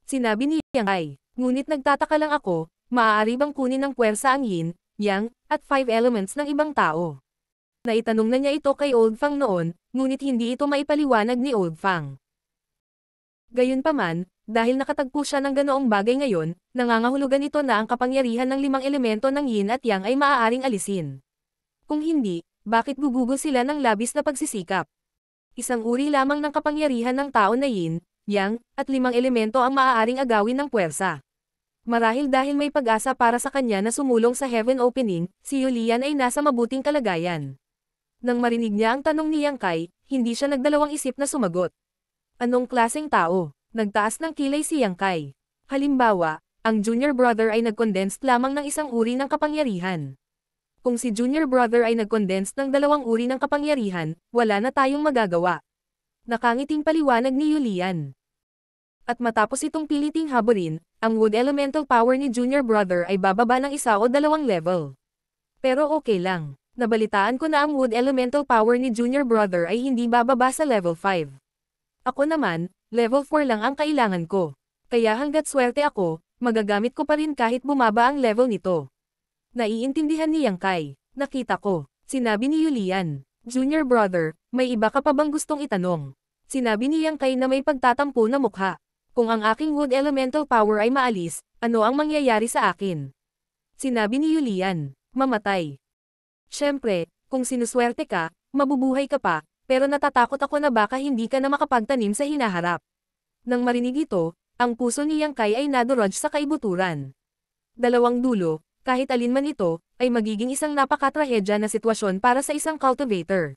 Sinabi ni Yang Kai, ngunit nagtataka lang ako, maaari bang kunin ng puwersa ang Yin, Yang, at 5 elements ng ibang tao? Naitanong na niya ito kay Old Fang noon, ngunit hindi ito maipaliwanag ni Old Fang. Gayunpaman, dahil nakatagpo siya ng ganoong bagay ngayon, nangangahulugan ito na ang kapangyarihan ng 5 elemento ng Yin at Yang ay maaaring alisin. Kung hindi, bakit gugugol sila ng labis na pagsisikap? Isang uri lamang ng kapangyarihan ng tao na Yin, Yang, at 5 elemento ang maaaring agawin ng puwersa. Marahil dahil may pag-asa para sa kanya na sumulong sa heaven opening, si Yulian ay nasa mabuting kalagayan. Nang marinig niya ang tanong ni Yang Kai, hindi siya nagdalawang isip na sumagot. Anong klaseng tao? Nagtaas ng kilay si Yang Kai. Halimbawa, ang Junior Brother ay nag-condensed lamang ng isang uri ng kapangyarihan. Kung si Junior Brother ay nag-condensed ng 2 uri ng kapangyarihan, wala na tayong magagawa. Nakangiting paliwanag ni Yulian. At matapos itong piliting haburin, ang Wood Elemental Power ni Junior Brother ay bababa ng 1 o 2 level. Pero okay lang. Nabalitaan ko na ang Wood Elemental Power ni Junior Brother ay hindi bababa sa level 5. Ako naman, level 4 lang ang kailangan ko. Kaya hanggat swerte ako, magagamit ko pa rin kahit bumaba ang level nito. Naiintindihan ni Yang Kai. Nakita ko. Sinabi ni Yulian. Junior Brother, may iba ka pa bang gustong itanong? Sinabi ni Yang Kai na may pagtatampo na mukha. Kung ang aking Wood Elemental Power ay maalis, ano ang mangyayari sa akin? Sinabi ni Yulian. Mamatay. Siyempre, kung sinuswerte ka, mabubuhay ka pa, pero natatakot ako na baka hindi ka na makapagtanim sa hinaharap. Nang marinig ito, ang puso ni Yang Kai ay nadurog sa kaibuturan. Dalawang dulo, kahit alin man ito, ay magiging isang napakatrahedya na sitwasyon para sa isang cultivator.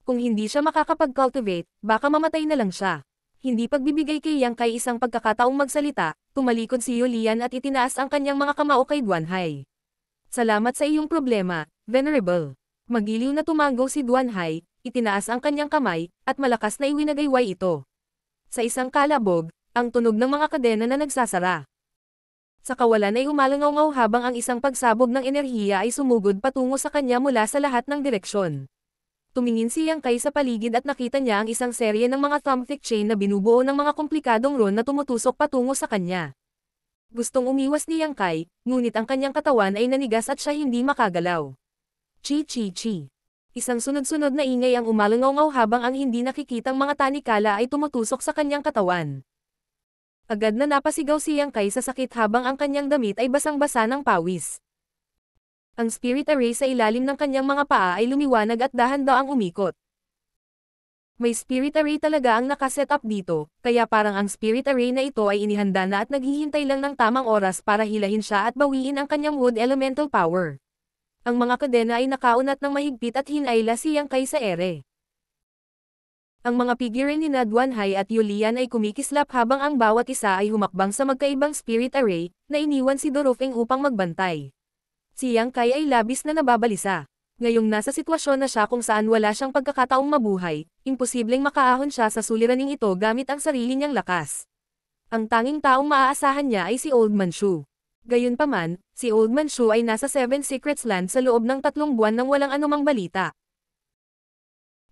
Kung hindi siya makakapag-cultivate, baka mamatay na lang siya. Hindi pagbibigay kay Yang Kai isang pagkakataong magsalita, tumalikod si Yulian at itinaas ang kanyang mga kamao kay Duanhai. Salamat sa iyong problema, Venerable. Magiliw na tumango si Duanhai, itinaas ang kanyang kamay, at malakas na iwinagayway ito. Sa isang kalabog, ang tunog ng mga kadena na nagsasara. Sa kawalan ay umalangaw-ngaw habang ang isang pagsabog ng enerhiya ay sumugod patungo sa kanya mula sa lahat ng direksyon. Tumingin si Yang Kai sa paligid at nakita niya ang isang serye ng mga thumbtack chain na binubuo ng mga komplikadong rune na tumutusok patungo sa kanya. Gustong umiwas ni Yang Kai, ngunit ang kanyang katawan ay nanigas at siya hindi makagalaw. Chi-chi-chi. Isang sunod-sunod na ingay ang umalangaw-ngaw habang ang hindi nakikitang mga tanikala ay tumutusok sa kanyang katawan. Agad na napasigaw si Yang Kai sa sakit habang ang kanyang damit ay basang-basa ng pawis. Ang spirit array sa ilalim ng kanyang mga paa ay lumiwanag at dahan-daang umikot. May spirit array talaga ang nakaset up dito, kaya parang ang spirit array na ito ay inihanda na at naghihintay lang ng tamang oras para hilahin siya at bawiin ang kanyang wood elemental power. Ang mga kadena ay nakaunat ng mahigpit at hinayla si Yang Kai sa ere. Ang mga figure ni Duanhai at Yulian ay kumikislap habang ang bawat isa ay humakbang sa magkaibang spirit array, na iniwan si Dorofeng upang magbantay. Si Yang Kai ay labis na nababalisa. Ngayong nasa sitwasyon na siya kung saan wala siyang pagkakataong mabuhay, imposibleng makaahon siya sa suliraning ito gamit ang sarili niyang lakas. Ang tanging taong maaasahan niya ay si Old Manchu. Gayunpaman, si Old Manchu ay nasa Seven Secrets Land sa loob ng 3 buwan nang walang anumang balita.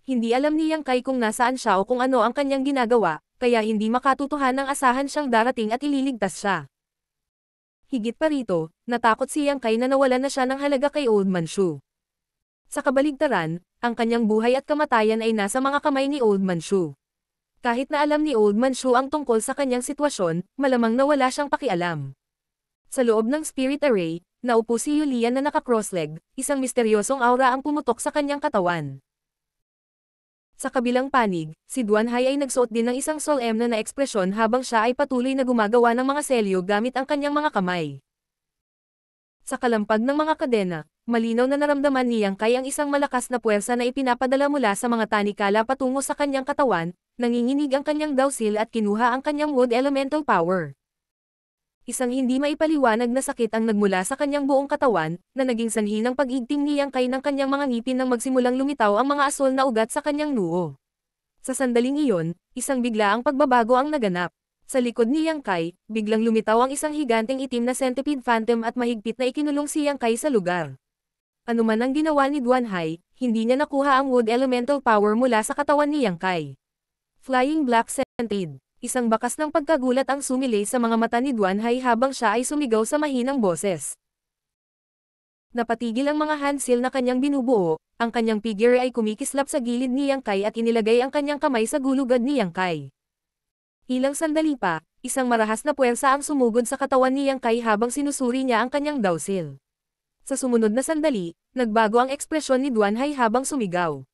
Hindi alam ni Yang Kai kung nasaan siya o kung ano ang kanyang ginagawa, kaya hindi makatutuhan ng asahan siyang darating at ililigtas siya. Higit pa rito, natakot si Yang Kai na nawalan na siya ng halaga kay Old Manchu. Sa kabaligtaran, ang kanyang buhay at kamatayan ay nasa mga kamay ni Old Manchu. Kahit na alam ni Old Manchu ang tungkol sa kanyang sitwasyon, malamang na wala siyang pakialam. Sa loob ng spirit array, naupo si Yulian na naka-crossleg, isang misteryosong aura ang pumutok sa kanyang katawan. Sa kabilang panig, si Duanhai ay nagsuot din ng isang solemn na ekspresyon habang siya ay patuloy na gumagawa ng mga selyo gamit ang kanyang mga kamay. Sa kalampag ng mga kadena, malinaw na naramdaman ni Yang Kai ang isang malakas na puwersa na ipinapadala mula sa mga tanikala patungo sa kanyang katawan, nanginginig ang kanyang dawsil at kinuha ang kanyang wood elemental power. Isang hindi maipaliwanag na sakit ang nagmula sa kanyang buong katawan, na naging sanhi ng pag-igting ni Yang Kai ng kanyang mga ngipin nang magsimulang lumitaw ang mga asol na ugat sa kanyang noo. Sa sandaling iyon, isang biglaang pagbabago ang naganap. Sa likod ni Yang Kai, biglang lumitaw ang isang higanteng itim na centipede phantom at mahigpit na ikinulong si Yang Kai sa lugar. Ano man ang ginawa ni Duanhai, hindi niya nakuha ang wood elemental power mula sa katawan ni Yang Kai. Flying Black Centipede. Isang bakas ng pagkagulat ang sumilay sa mga mata ni Duanhai habang siya ay sumigaw sa mahinang boses. Napatigil ang mga handsil na kanyang binubuo, ang kanyang figure ay kumikislap sa gilid ni Yang Kai at inilagay ang kanyang kamay sa gulugad ni Yang Kai. Ilang sandali pa, isang marahas na puwersa ang sumugod sa katawan ni Yang Kai habang sinusuri niya ang kanyang dawsil. Sa sumunod na sandali, nagbago ang ekspresyon ni Duanhai habang sumigaw.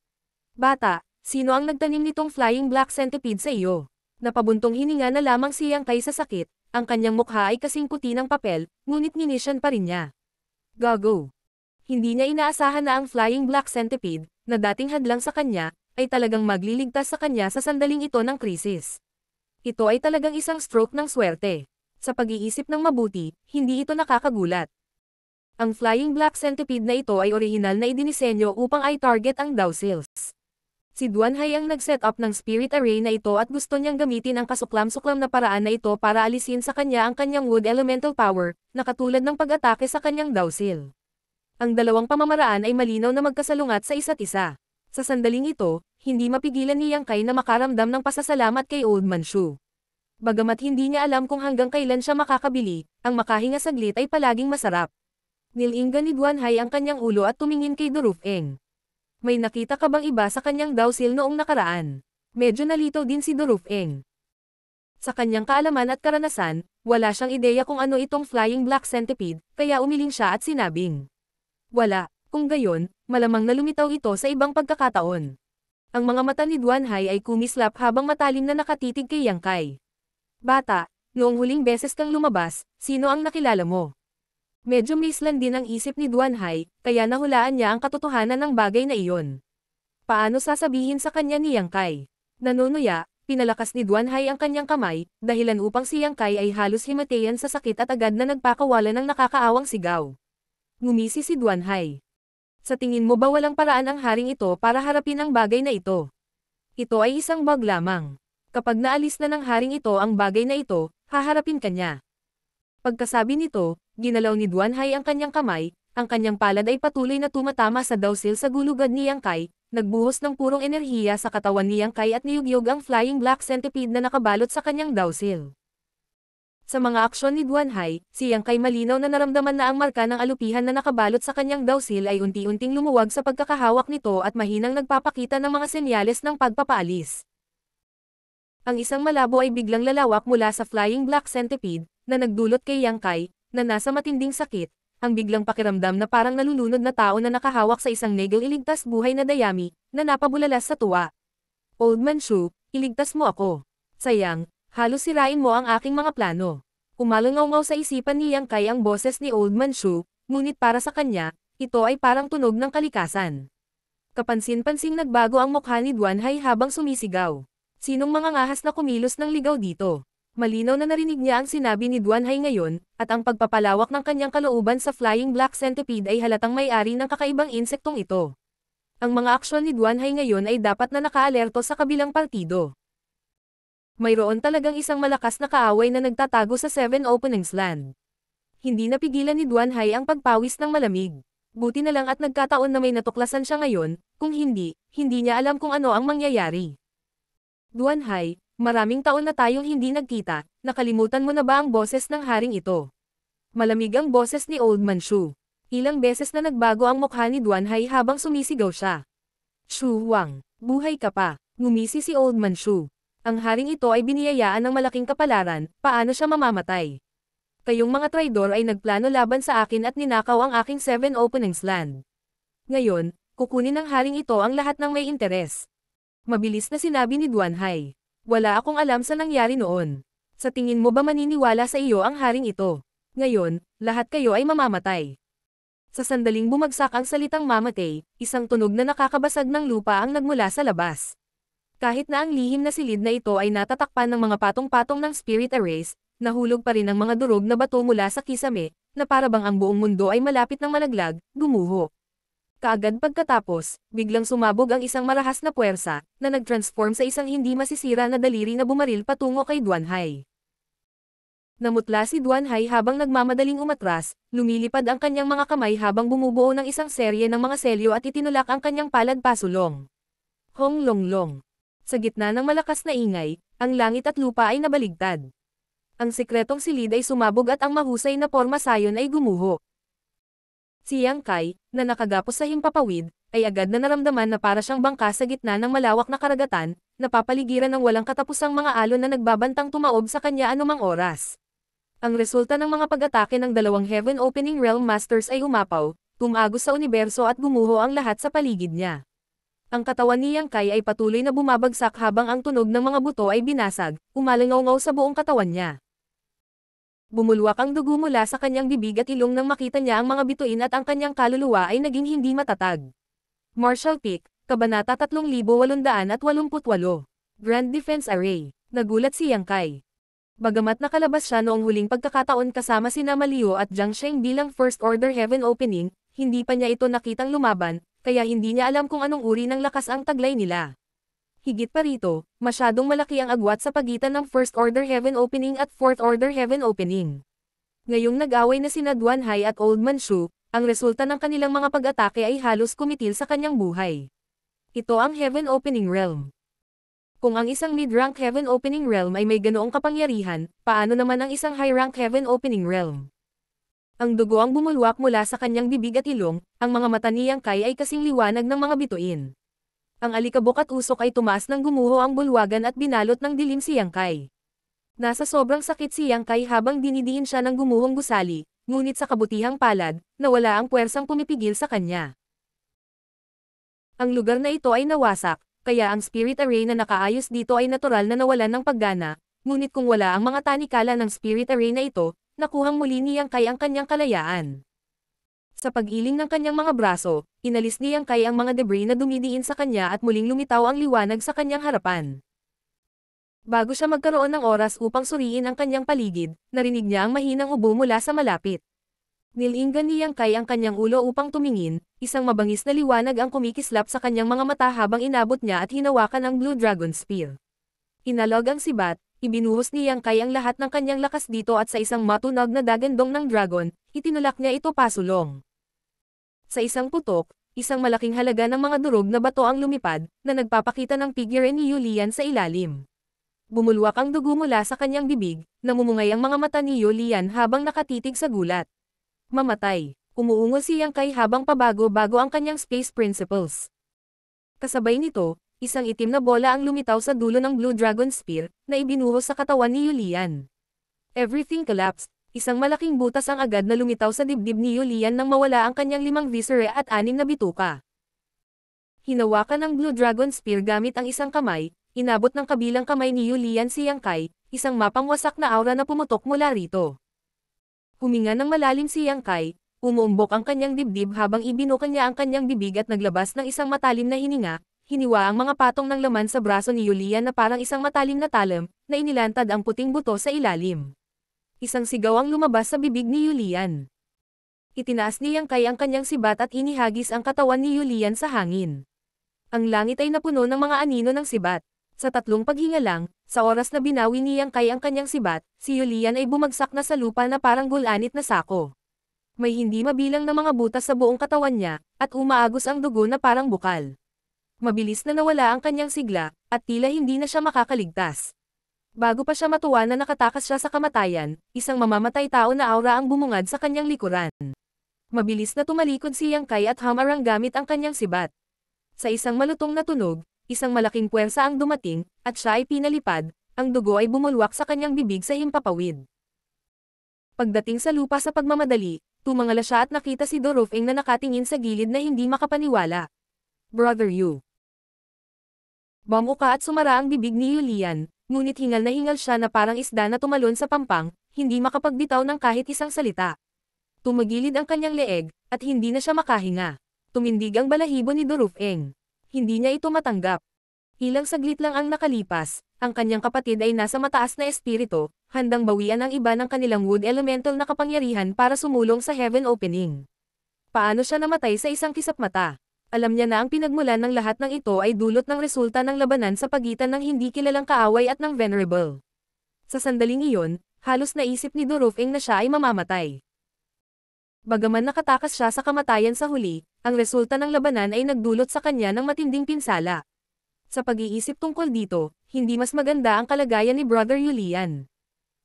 Bata, sino ang nagtanim nitong flying black centipede sa iyo? Napabuntong hininga na lamang si Yang Kai sa sakit, ang kanyang mukha ay kasing puti ng papel, ngunit ninisyan pa rin niya. Gago. Hindi niya inaasahan na ang flying black centipede, na dating hadlang sa kanya, ay talagang magliligtas sa kanya sa sandaling ito ng krisis. Ito ay talagang isang stroke ng swerte. Sa pag-iisip ng mabuti, hindi ito nakakagulat. Ang flying black centipede na ito ay orihinal na idinisenyo upang i-target ang dawsils. Si Duanhai ang nag-set up ng spirit array na ito at gusto niyang gamitin ang kasuklam-suklam na paraan na ito para alisin sa kanya ang kanyang wood elemental power, na katulad ng pag-atake sa kanyang dawsil. Ang dalawang pamamaraan ay malinaw na magkasalungat sa isa't isa. Sa sandaling ito, hindi mapigilan ni Yang Kai na makaramdam ng pasasalamat kay Old Manchu. Bagamat hindi niya alam kung hanggang kailan siya makakabili, ang makahinga saglit ay palaging masarap. Nilinga ni Duanhai ang kanyang ulo at tumingin kay Dorofeng. May nakita ka bang iba sa kanyang dawsil noong nakaraan? Medyo nalito din si Dorofeng. Sa kanyang kaalaman at karanasan, wala siyang ideya kung ano itong flying black centipede, kaya umiling siya at sinabing. Wala, kung gayon, malamang na lumitaw ito sa ibang pagkakataon. Ang mga mata ni Duanhai ay kumislap habang matalim na nakatitig kay Yang Kai. Bata, noong huling beses kang lumabas, sino ang nakilala mo? Medyo mislan din ang isip ni Duanhai, kaya nahulaan niya ang katotohanan ng bagay na iyon. Paano sasabihin sa kanya ni Yang Kai? Nanunuya, pinalakas ni Duanhai ang kanyang kamay, dahilan upang si Yang Kai ay halos himatayan sa sakit at agad na nagpakawala ng nakakaawang sigaw. Ngumisi si Duanhai. Sa tingin mo ba walang paraan ang haring ito para harapin ang bagay na ito? Ito ay isang bug lamang. Kapag naalis na ng haring ito ang bagay na ito, haharapin kanya. Pagkasabi nito, ginalaw ni Duanhai ang kanyang kamay, ang kanyang palad ay patuloy na tumatama sa dawsil sa gulugad ni Yang Kai, nagbuhos ng purong enerhiya sa katawan ni Yang Kai at niyugyog ang flying black centipede na nakabalot sa kanyang dawsil. Sa mga aksyon ni Duanhai, si Yang Kai malinaw na naramdaman na ang marka ng alupihan na nakabalot sa kanyang dawsil ay unti-unting lumuwag sa pagkakahawak nito at mahinang nagpapakita ng mga senyales ng pagpapaalis. Ang isang malabo ay biglang lalawak mula sa flying black centipede, na nagdulot kay Yang Kai, na nasa matinding sakit, ang biglang pakiramdam na parang nalulunod na tao na nakahawak sa isang negel iligtas buhay na dayami, na napabulalas sa tuwa. Old Man Shu, iligtas mo ako. Sayang, halos sirain mo ang aking mga plano. Umalangaw-ngaw sa isipan ni Yang Kai ang boses ni Old Man Shu, ngunit para sa kanya, ito ay parang tunog ng kalikasan. Kapansin-pansing nagbago ang mukha ni Duanhai habang sumisigaw. Sinong mga ngahas na kumilos ng ligaw dito? Malinaw na narinig niya ang sinabi ni Duanhai ngayon, at ang pagpapalawak ng kanyang kalooban sa flying black centipede ay halatang may-ari ng kakaibang insektong ito. Ang mga aksyon ni Duanhai ngayon ay dapat na nakaalerto sa kabilang partido. Mayroon talagang isang malakas na kaaway na nagtatago sa 7 Openings Land. Hindi napigilan ni Duanhai ang pagpawis ng malamig. Buti na lang at nagkataon na may natuklasan siya ngayon, kung hindi niya alam kung ano ang mangyayari. Duanhai, maraming taon na tayong hindi nagkita, nakalimutan mo na ba ang boses ng haring ito? Malamig ang boses ni Old Man Shu. Ilang beses na nagbago ang mukha ni Duanhai habang sumisigaw siya. Shu Huang, buhay ka pa, ngumisi si Old Man Shu. Ang haring ito ay biniyayaan ng malaking kapalaran, paano siya mamamatay? Kayong mga traidor ay nagplano laban sa akin at ninakaw ang aking 7 Openings Land. Ngayon, kukunin ng haring ito ang lahat ng may interes. Mabilis na sinabi ni Duanhai. Wala akong alam sa nangyari noon. Sa tingin mo ba maniniwala sa iyo ang haring ito? Ngayon, lahat kayo ay mamamatay. Sa sandaling bumagsak ang salitang mamatay, isang tunog na nakakabasag ng lupa ang nagmula sa labas. Kahit na ang lihim na silid na ito ay natatakpan ng mga patong-patong ng spirit arrays, nahulog pa rin ang mga durog na bato mula sa kisame, na parabang ang buong mundo ay malapit ng malaglag, gumuho. Kaagad pagkatapos, biglang sumabog ang isang marahas na puwersa, na nag-transform sa isang hindi masisira na daliri na bumaril patungo kay Duanhai. Namutla si Duanhai habang nagmamadaling umatras, lumilipad ang kanyang mga kamay habang bumubuo ng isang serye ng mga selyo at itinulak ang kanyang palad pasulong. Hong Long Long. Sa gitna ng malakas na ingay, ang langit at lupa ay nabaligtad. Ang sikretong silid ay sumabog at ang mahusay na porma sayon ay gumuho. Si Yang Kai, na nakagapos sa himpapawid, ay agad na naramdaman na para siyang bangka sa gitna ng malawak na karagatan, napapaligiran ng walang katapusang mga alon na nagbabantang tumaob sa kanya anumang oras. Ang resulta ng mga pag-atake ng dalawang Heaven Opening Realm Masters ay umapaw, tumagos sa universo at gumuho ang lahat sa paligid niya. Ang katawan ni Yang Kai ay patuloy na bumabagsak habang ang tunog ng mga buto ay binasag, umalangaw-ngaw sa buong katawan niya. Bumulwak ang dugo mula sa kanyang bibig at ilong nang makita niya ang mga bituin at ang kanyang kaluluwa ay naging hindi matatag. Martial Peak, Kabanata 3888. Grand Defense Array. Nagulat si Yang Kai. Bagamat nakalabas siya noong huling pagkakataon kasama sina Liu at Jiang Sheng bilang First Order Heaven Opening, hindi pa niya ito nakitang lumaban, kaya hindi niya alam kung anong uri ng lakas ang taglay nila. Higit pa rito, masyadong malaki ang agwat sa pagitan ng First Order Heaven Opening at Fourth Order Heaven Opening. Ngayong nag-away na sina Duanhai at Old Man Shu, ang resulta ng kanilang mga pag-atake ay halos kumitil sa kanyang buhay. Ito ang Heaven Opening Realm. Kung ang isang mid-rank Heaven Opening Realm ay may ganoong kapangyarihan, paano naman ang isang high-rank Heaven Opening Realm? Ang dugo ang bumulwak mula sa kanyang bibig at ilong, ang mga mata ni Yang Kai ay kasing liwanag ng mga bituin. Ang alikabok at usok ay tumaas ng gumuho ang bulwagan at binalot ng dilim si Yang Kai. Nasa sobrang sakit si Yang Kai habang dinidiin siya ng gumuhong gusali, ngunit sa kabutihang palad, nawala ang puwersang pumipigil sa kanya. Ang lugar na ito ay nawasak, kaya ang spirit array na nakaayos dito ay natural na nawalan ng paggana, ngunit kung wala ang mga tanikala ng spirit array na ito, nakuhang muli ni Yang Kai ang kanyang kalayaan. Sa pag-iling ng kanyang mga braso, inalis ni Yang Kai ang mga debris na dumidiin sa kanya at muling lumitaw ang liwanag sa kanyang harapan. Bago siya magkaroon ng oras upang suriin ang kanyang paligid, narinig niya ang mahinang ubo mula sa malapit. Nilinggan ni Yang Kai ang kanyang ulo upang tumingin, isang mabangis na liwanag ang kumikislap sa kanyang mga mata habang inabot niya at hinawakan ang Blue Dragon Spear. Inalog ang sibat, ibinuhos ni Yang Kai ang lahat ng kanyang lakas dito at sa isang matunog na dagandong ng dragon, itinulak niya ito pasulong. Sa isang putok, isang malaking halaga ng mga durog na bato ang lumipad, na nagpapakita ng figure ni Yulian sa ilalim. Bumulwak ang dugo mula sa kanyang bibig, namumungay ang mga mata ni Yulian habang nakatitig sa gulat. Mamatay. Umuungol si Yang Kai habang pabago-bago ang kanyang space principles. Kasabay nito, isang itim na bola ang lumitaw sa dulo ng Blue Dragon Spear, na ibinuhos sa katawan ni Yulian. Everything collapsed. Isang malaking butas ang agad na lumitaw sa dibdib ni Yulian nang mawala ang kanyang 5 viscerae at 6 na bituka. Hinawakan ng Blue Dragon Spear gamit ang isang kamay, inabot ng kabilang kamay ni Yulian si Yang Kai, isang mapangwasak na aura na pumutok mula rito. Huminga ng malalim si Yang Kai, umuumbok ang kanyang dibdib habang ibinuka niya ang kanyang bibig at naglabas ng isang matalim na hininga, hiniwa ang mga patong ng laman sa braso ni Yulian na parang isang matalim na talam, na inilantad ang puting buto sa ilalim. Isang sigaw ang lumabas sa bibig ni Yulian. Itinaas ni Yang Kai ang kanyang sibat at inihagis ang katawan ni Yulian sa hangin. Ang langit ay napuno ng mga anino ng sibat. Sa 3 paghinga lang, sa oras na binawi ni Yang Kai ang kanyang sibat, si Yulian ay bumagsak na sa lupa na parang gulanit na sako. May hindi mabilang na mga butas sa buong katawan niya, at umaagos ang dugo na parang bukal. Mabilis na nawala ang kanyang sigla, at tila hindi na siya makakaligtas. Bago pa siya matuwa na nakatakas siya sa kamatayan, isang mamamatay tao na aura ang bumungad sa kanyang likuran. Mabilis na tumalikod si Yang Kai at hamarang gamit ang kanyang sibat. Sa isang malutong na tunog, isang malaking puwersa ang dumating, at siya ay pinalipad, ang dugo ay bumulwak sa kanyang bibig sa himpapawid. Pagdating sa lupa sa pagmamadali, tumangala siya at nakita si Dorofeng na nakatingin sa gilid na hindi makapaniwala. "Brother Yu." Bumuka at sumara ang bibig ni Yulian, ngunit hingal na hingal siya na parang isda na tumalon sa pampang, hindi makapagbitaw ng kahit isang salita. Tumagilid ang kanyang leeg, at hindi na siya makahinga. Tumindig ang balahibo ni Dorofeng. Hindi niya ito matanggap. Ilang saglit lang ang nakalipas, ang kanyang kapatid ay nasa mataas na espiritu, handang bawian ang iba ng kanilang wood elemental na kapangyarihan para sumulong sa heaven opening. Paano siya namatay sa isang kisap mata? Alam niya na ang pinagmulan ng lahat ng ito ay dulot ng resulta ng labanan sa pagitan ng hindi kilalang kaaway at ng Venerable. Sa sandaling iyon, halos naisip ni Dorofeng na siya ay mamamatay. Bagaman nakatakas siya sa kamatayan sa huli, ang resulta ng labanan ay nagdulot sa kanya ng matinding pinsala. Sa pag-iisip tungkol dito, hindi mas maganda ang kalagayan ni Brother Yulian.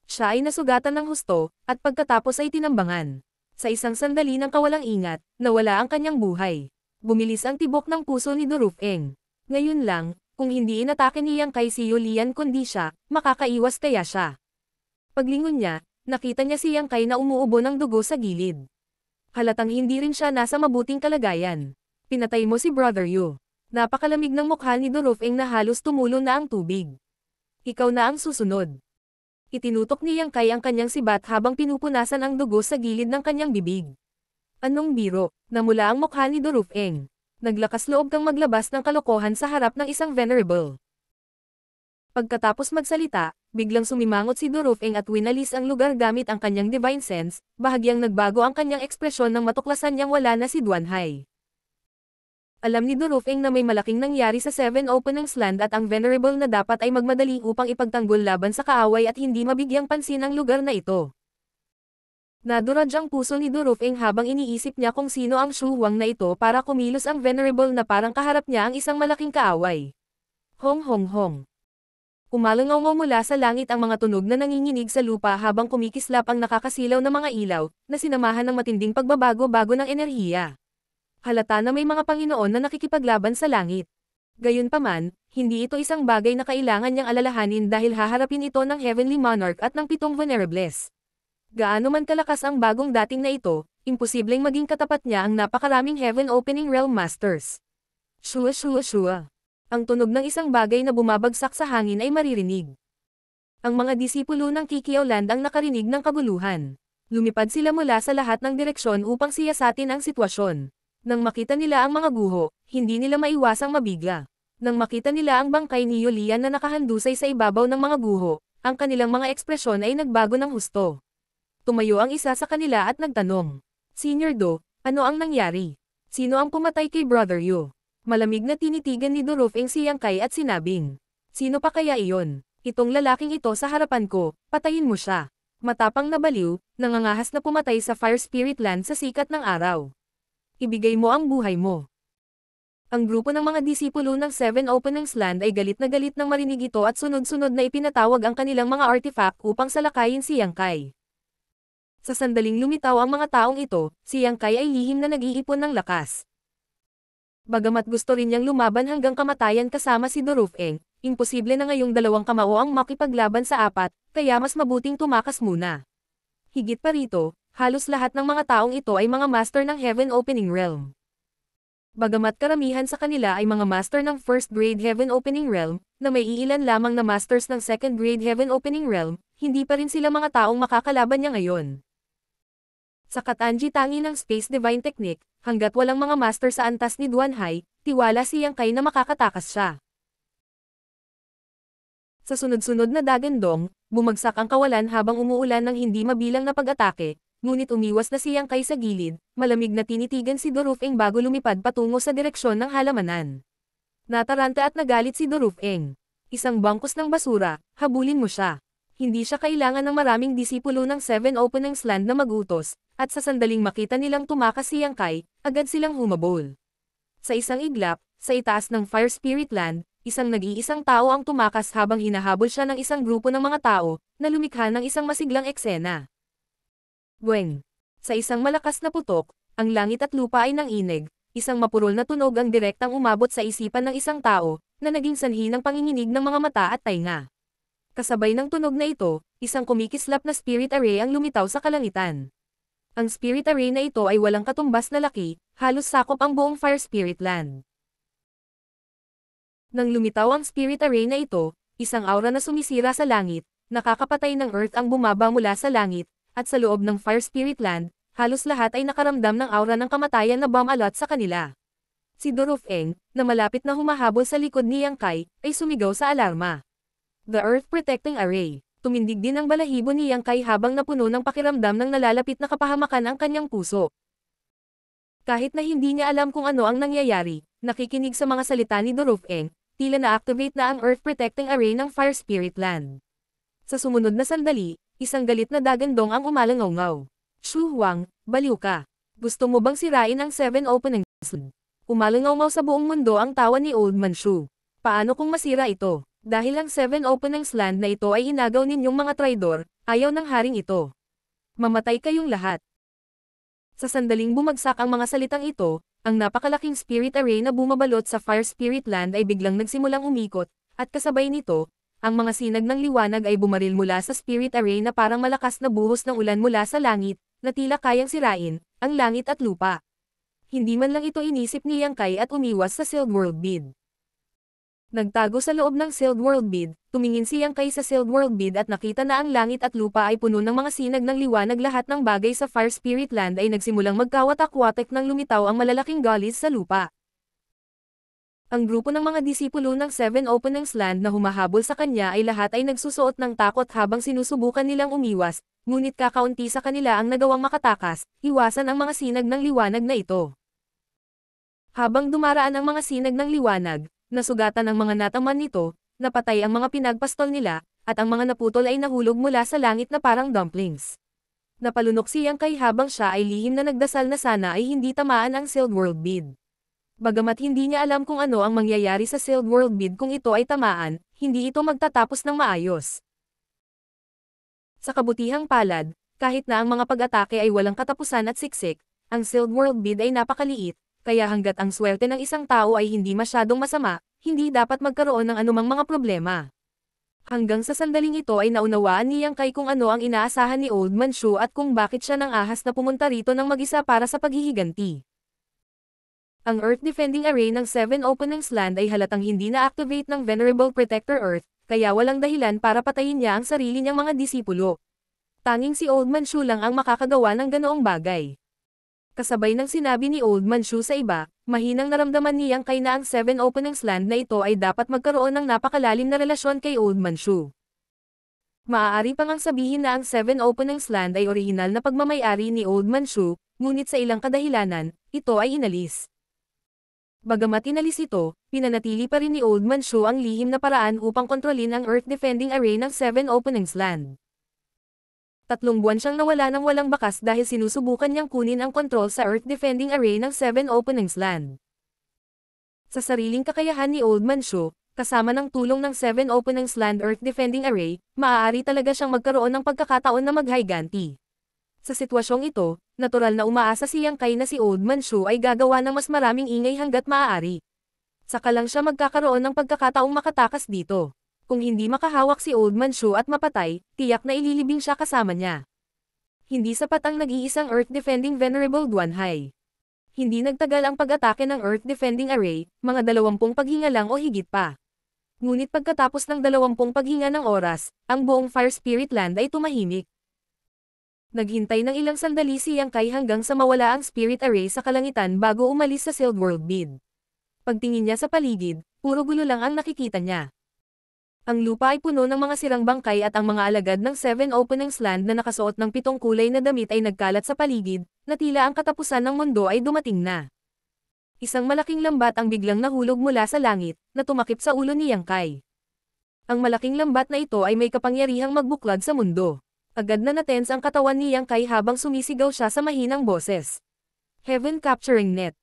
Siya ay nasugatan ng husto, at pagkatapos ay tinambangan. Sa isang sandali ng kawalang ingat, nawala ang kanyang buhay. Bumilis ang tibok ng puso ni Dorofeng. Ngayon lang, kung hindi inatake ni Yang Kai si Yulian kundi siya, makakaiwas kaya siya. Paglingon niya, nakita niya si Yang Kai na umuubo ng dugo sa gilid. Halatang hindi rin siya nasa mabuting kalagayan. "Pinatay mo si Brother Yu." Napakalamig ng mukha ni Dorofeng na halos tumulo na ang tubig. "Ikaw na ang susunod." Itinutok ni Yang Kai ang kanyang sibat habang pinupunasan ang dugo sa gilid ng kanyang bibig. "Anong biro?" Namula ang mukha ni Dorofeng. "Naglakas loob kang maglabas ng kalokohan sa harap ng isang Venerable." Pagkatapos magsalita, biglang sumimangot si Dorofeng at winalis ang lugar gamit ang kanyang divine sense, bahagyang nagbago ang kanyang ekspresyon nang matuklasan niyang wala na si Duanhai. Alam ni Dorofeng na may malaking nangyari sa Seven Openings Land at ang Venerable na dapat ay magmadali upang ipagtanggol laban sa kaaway at hindi mabigyang pansin ang lugar na ito. Naduraj ang puso ni Dorofeng habang iniisip niya kung sino ang Shuhuang na ito para kumilos ang Venerable na parang kaharap niya ang isang malaking kaaway. Hong hong hong. Umalangaw mula sa langit ang mga tunog na nanginginig sa lupa habang kumikislap ang nakakasilaw na mga ilaw, na sinamahan ng matinding pagbabago-bago ng enerhiya. Halata na may mga Panginoon na nakikipaglaban sa langit. Gayunpaman, hindi ito isang bagay na kailangan niyang alalahanin dahil haharapin ito ng Heavenly Monarch at ng 7 Venerables. Gaano man kalakas ang bagong dating na ito, imposibleng maging katapat niya ang napakaraming Heaven Opening Realm Masters. Shua shua shua. Ang tunog ng isang bagay na bumabagsak sa hangin ay maririnig. Ang mga disipulo ng Kikiaw Land ang nakarinig ng kaguluhan. Lumipad sila mula sa lahat ng direksyon upang siyasatin ang sitwasyon. Nang makita nila ang mga guho, hindi nila maiwasang mabigla. Nang makita nila ang bangkay ni Yulian na nakahandusay sa ibabaw ng mga guho, ang kanilang mga ekspresyon ay nagbago ng husto. Tumayo ang isa sa kanila at nagtanong, "Senior Do, ano ang nangyari? Sino ang pumatay kay Brother Yu?" Malamig na tinitigan ni Dorofeng si Yang Kai at sinabing, "Sino pa kaya iyon? Itong lalaking ito sa harapan ko, patayin mo siya." Matapang na baliw, nangangahas na pumatay sa Fire Spirit Land sa sikat ng araw. "Ibigay mo ang buhay mo." Ang grupo ng mga disipulo ng Seven Openings Land ay galit na galit nang marinig ito at sunod-sunod na ipinatawag ang kanilang mga artifact upang salakayin si Yang Kai. Sa sandaling lumitaw ang mga taong ito, si Yang Kai ay lihim na nag-iipon ng lakas. Bagamat gusto rin niyang lumaban hanggang kamatayan kasama si Dorofeng, imposible na ngayong dalawang kamao ang makipaglaban sa apat, kaya mas mabuting tumakas muna. Higit pa rito, halos lahat ng mga taong ito ay mga master ng Heaven Opening Realm. Bagamat karamihan sa kanila ay mga master ng First Grade Heaven Opening Realm, na may iilan lamang na masters ng Second Grade Heaven Opening Realm, hindi pa rin sila mga taong makakalaban niya ngayon. Sa katangi-tangi ng Space Divine Technique, hanggat walang mga master sa antas ni Duan Hai, tiwala si Yang Kai na makakatakas siya. Sa sunod-sunod na dagandong, bumagsak ang kawalan habang umuulan ng hindi mabilang na pag-atake, ngunit umiwas na si Yang Kai sa gilid, malamig na tinitigan si Dorofeng bago lumipad patungo sa direksyon ng halamanan. Nataranta at nagalit si Dorofeng. "Isang bangkos ng basura, habulin mo siya." Hindi siya kailangan ng maraming disipulo ng Seven Openings Land na magutos, at sa sandaling makita nilang tumakas si Yang Kai, agad silang humabol. Sa isang iglap, sa itaas ng Fire Spirit Land, isang nag-iisang tao ang tumakas habang hinahabol siya ng isang grupo ng mga tao, na lumikha ng isang masiglang eksena. Buweng! Sa isang malakas na putok, ang langit at lupa ay nanginig, isang mapurol na tunog ang direktang umabot sa isipan ng isang tao, na naging sanhi ng panginginig ng mga mata at tainga. Kasabay ng tunog na ito, isang kumikislap na spirit array ang lumitaw sa kalangitan. Ang spirit array na ito ay walang katumbas na laki, halos sakop ang buong Fire Spirit Land. Nang lumitaw ang spirit array na ito, isang aura na sumisira sa langit, nakakapatay ng Earth ang bumaba mula sa langit, at sa loob ng Fire Spirit Land, halos lahat ay nakaramdam ng aura ng kamatayan na bumalot sa kanila. Si Dorofeng, na malapit na humahabol sa likod ni Yang Kai, ay sumigaw sa alarma. The Earth Protecting Array. Tumindig din ang balahibo ni Yang Kai habang napuno ng pakiramdam ng nalalapit na kapahamakan ang kanyang puso. Kahit na hindi niya alam kung ano ang nangyayari, nakikinig sa mga salita ni Dorofeng, tila na-activate na ang Earth Protecting Array ng Fire Spirit Land. Sa sumunod na sandali, isang galit na dagandong ang umalangaw-ngaw. "Shu Huang, baliw ka. Gusto mo bang sirain ang Seven Openings Land?" Umalangaw-ngaw sa buong mundo ang tawa ni Old Man Shu. "Paano kung masira ito? Dahil ang Seven Openings Land na ito ay inagaw ninyong mga traidor, ayaw ng haring ito. Mamatay kayong lahat." Sa sandaling bumagsak ang mga salitang ito, ang napakalaking spirit array na bumabalot sa Fire Spirit Land ay biglang nagsimulang umikot, at kasabay nito, ang mga sinag ng liwanag ay bumaril mula sa spirit array na parang malakas na buhos ng ulan mula sa langit, na tila kayang sirain ang langit at lupa. Hindi man lang ito inisip ni Yang Kai at umiwas sa Sealed World Bead. Nagtago sa loob ng Sealed World Bead, tumingin si Yang Kai sa Sealed World Bead at nakita na ang langit at lupa ay puno ng mga sinag ng liwanag. Lahat ng bagay sa Fire Spirit Land ay nagsimulang magkawatak-watak nang lumitaw ang malalaking gullies sa lupa. Ang grupo ng mga disipulo ng Seven Openings Land na humahabol sa kanya ay lahat ay nagsusuot ng takot habang sinusubukan nilang umiwas, ngunit kakaunti sa kanila ang nagawang makatakas, iwasan ang mga sinag ng liwanag na ito. Habang dumaraan ang mga sinag ng liwanag, nasugatan ang mga nataman nito, napatay ang mga pinagpastol nila, at ang mga naputol ay nahulog mula sa langit na parang dumplings. Napalunok si Yang Kai habang siya ay lihim na nagdasal na sana ay hindi tamaan ang Sealed World Bead. Bagamat hindi niya alam kung ano ang mangyayari sa Sealed World Bead kung ito ay tamaan, hindi ito magtatapos ng maayos. Sa kabutihang palad, kahit na ang mga pag-atake ay walang katapusan at siksik, ang Sealed World Bead ay napakaliit, kaya hanggat ang swerte ng isang tao ay hindi masyadong masama, hindi dapat magkaroon ng anumang mga problema. Hanggang sa sandaling ito ay naunawaan ni Yang Kai kung ano ang inaasahan ni Old Man Shu at kung bakit siya nang ahas na pumunta rito ng mag-isa para sa paghihiganti. Ang Earth Defending Array ng Seven Openings Land ay halatang hindi na-activate ng Venerable Protector Earth, kaya walang dahilan para patayin niya ang sarili niyang mga disipulo. Tanging si Old Manchu lang ang makakagawa ng ganoong bagay. Kasabay ng sinabi ni Old Manchu sa iba, mahinang naramdaman ni Yang Kai na ang 7 Openings Land na ito ay dapat magkaroon ng napakalalim na relasyon kay Old Manchu. Maaari pang ang sabihin na ang 7 Openings Land ay orihinal na pagmamayari ni Old Manchu, ngunit sa ilang kadahilanan, ito ay inalis. Bagamat inalis ito, pinanatili pa rin ni Old Manchu ang lihim na paraan upang kontrolin ang Earth Defending Array ng 7 Openings Land. 3 buwan siyang nawala ng walang bakas dahil sinusubukan niyang kunin ang kontrol sa Earth Defending Array ng 7 Openings Land. Sa sariling kakayahan ni Old Manchu, kasama ng tulong ng 7 Openings Land Earth Defending Array, maaari talaga siyang magkaroon ng pagkakataon na maghiganti. Sa sitwasyong ito, natural na umaasa si Yang Kai na si Old Manchu ay gagawa ng mas maraming ingay hanggat maaari. Saka lang siya magkakaroon ng pagkakataong makatakas dito. Kung hindi makahawak si Old Manchu at mapatay, tiyak na ililibing siya kasama niya. Hindi sapat ang nag-iisang Earth Defending Venerable Duanhai. Hindi nagtagal ang pag-atake ng Earth Defending Array, mga 20 paghinga lang o higit pa. Ngunit pagkatapos ng 20 paghinga ng oras, ang buong Fire Spirit Land ay tumahimik. Naghintay ng ilang sandali si Yang Kai hanggang sa mawala ang Spirit Array sa kalangitan bago umalis sa Sealed World Bid. Pagtingin niya sa paligid, puro gulo lang ang nakikita niya. Ang lupa ay puno ng mga sirang bangkay at ang mga alagad ng 7 Openings Land na nakasuot ng 7 kulay na damit ay nagkalat sa paligid, na tila ang katapusan ng mundo ay dumating na. Isang malaking lambat ang biglang nahulog mula sa langit, na tumakip sa ulo ni Yang Kai. Ang malaking lambat na ito ay may kapangyarihang magbuklod sa mundo. Agad na natense ang katawan ni Yang Kai habang sumisigaw siya sa mahinang boses. Heaven Capturing Net.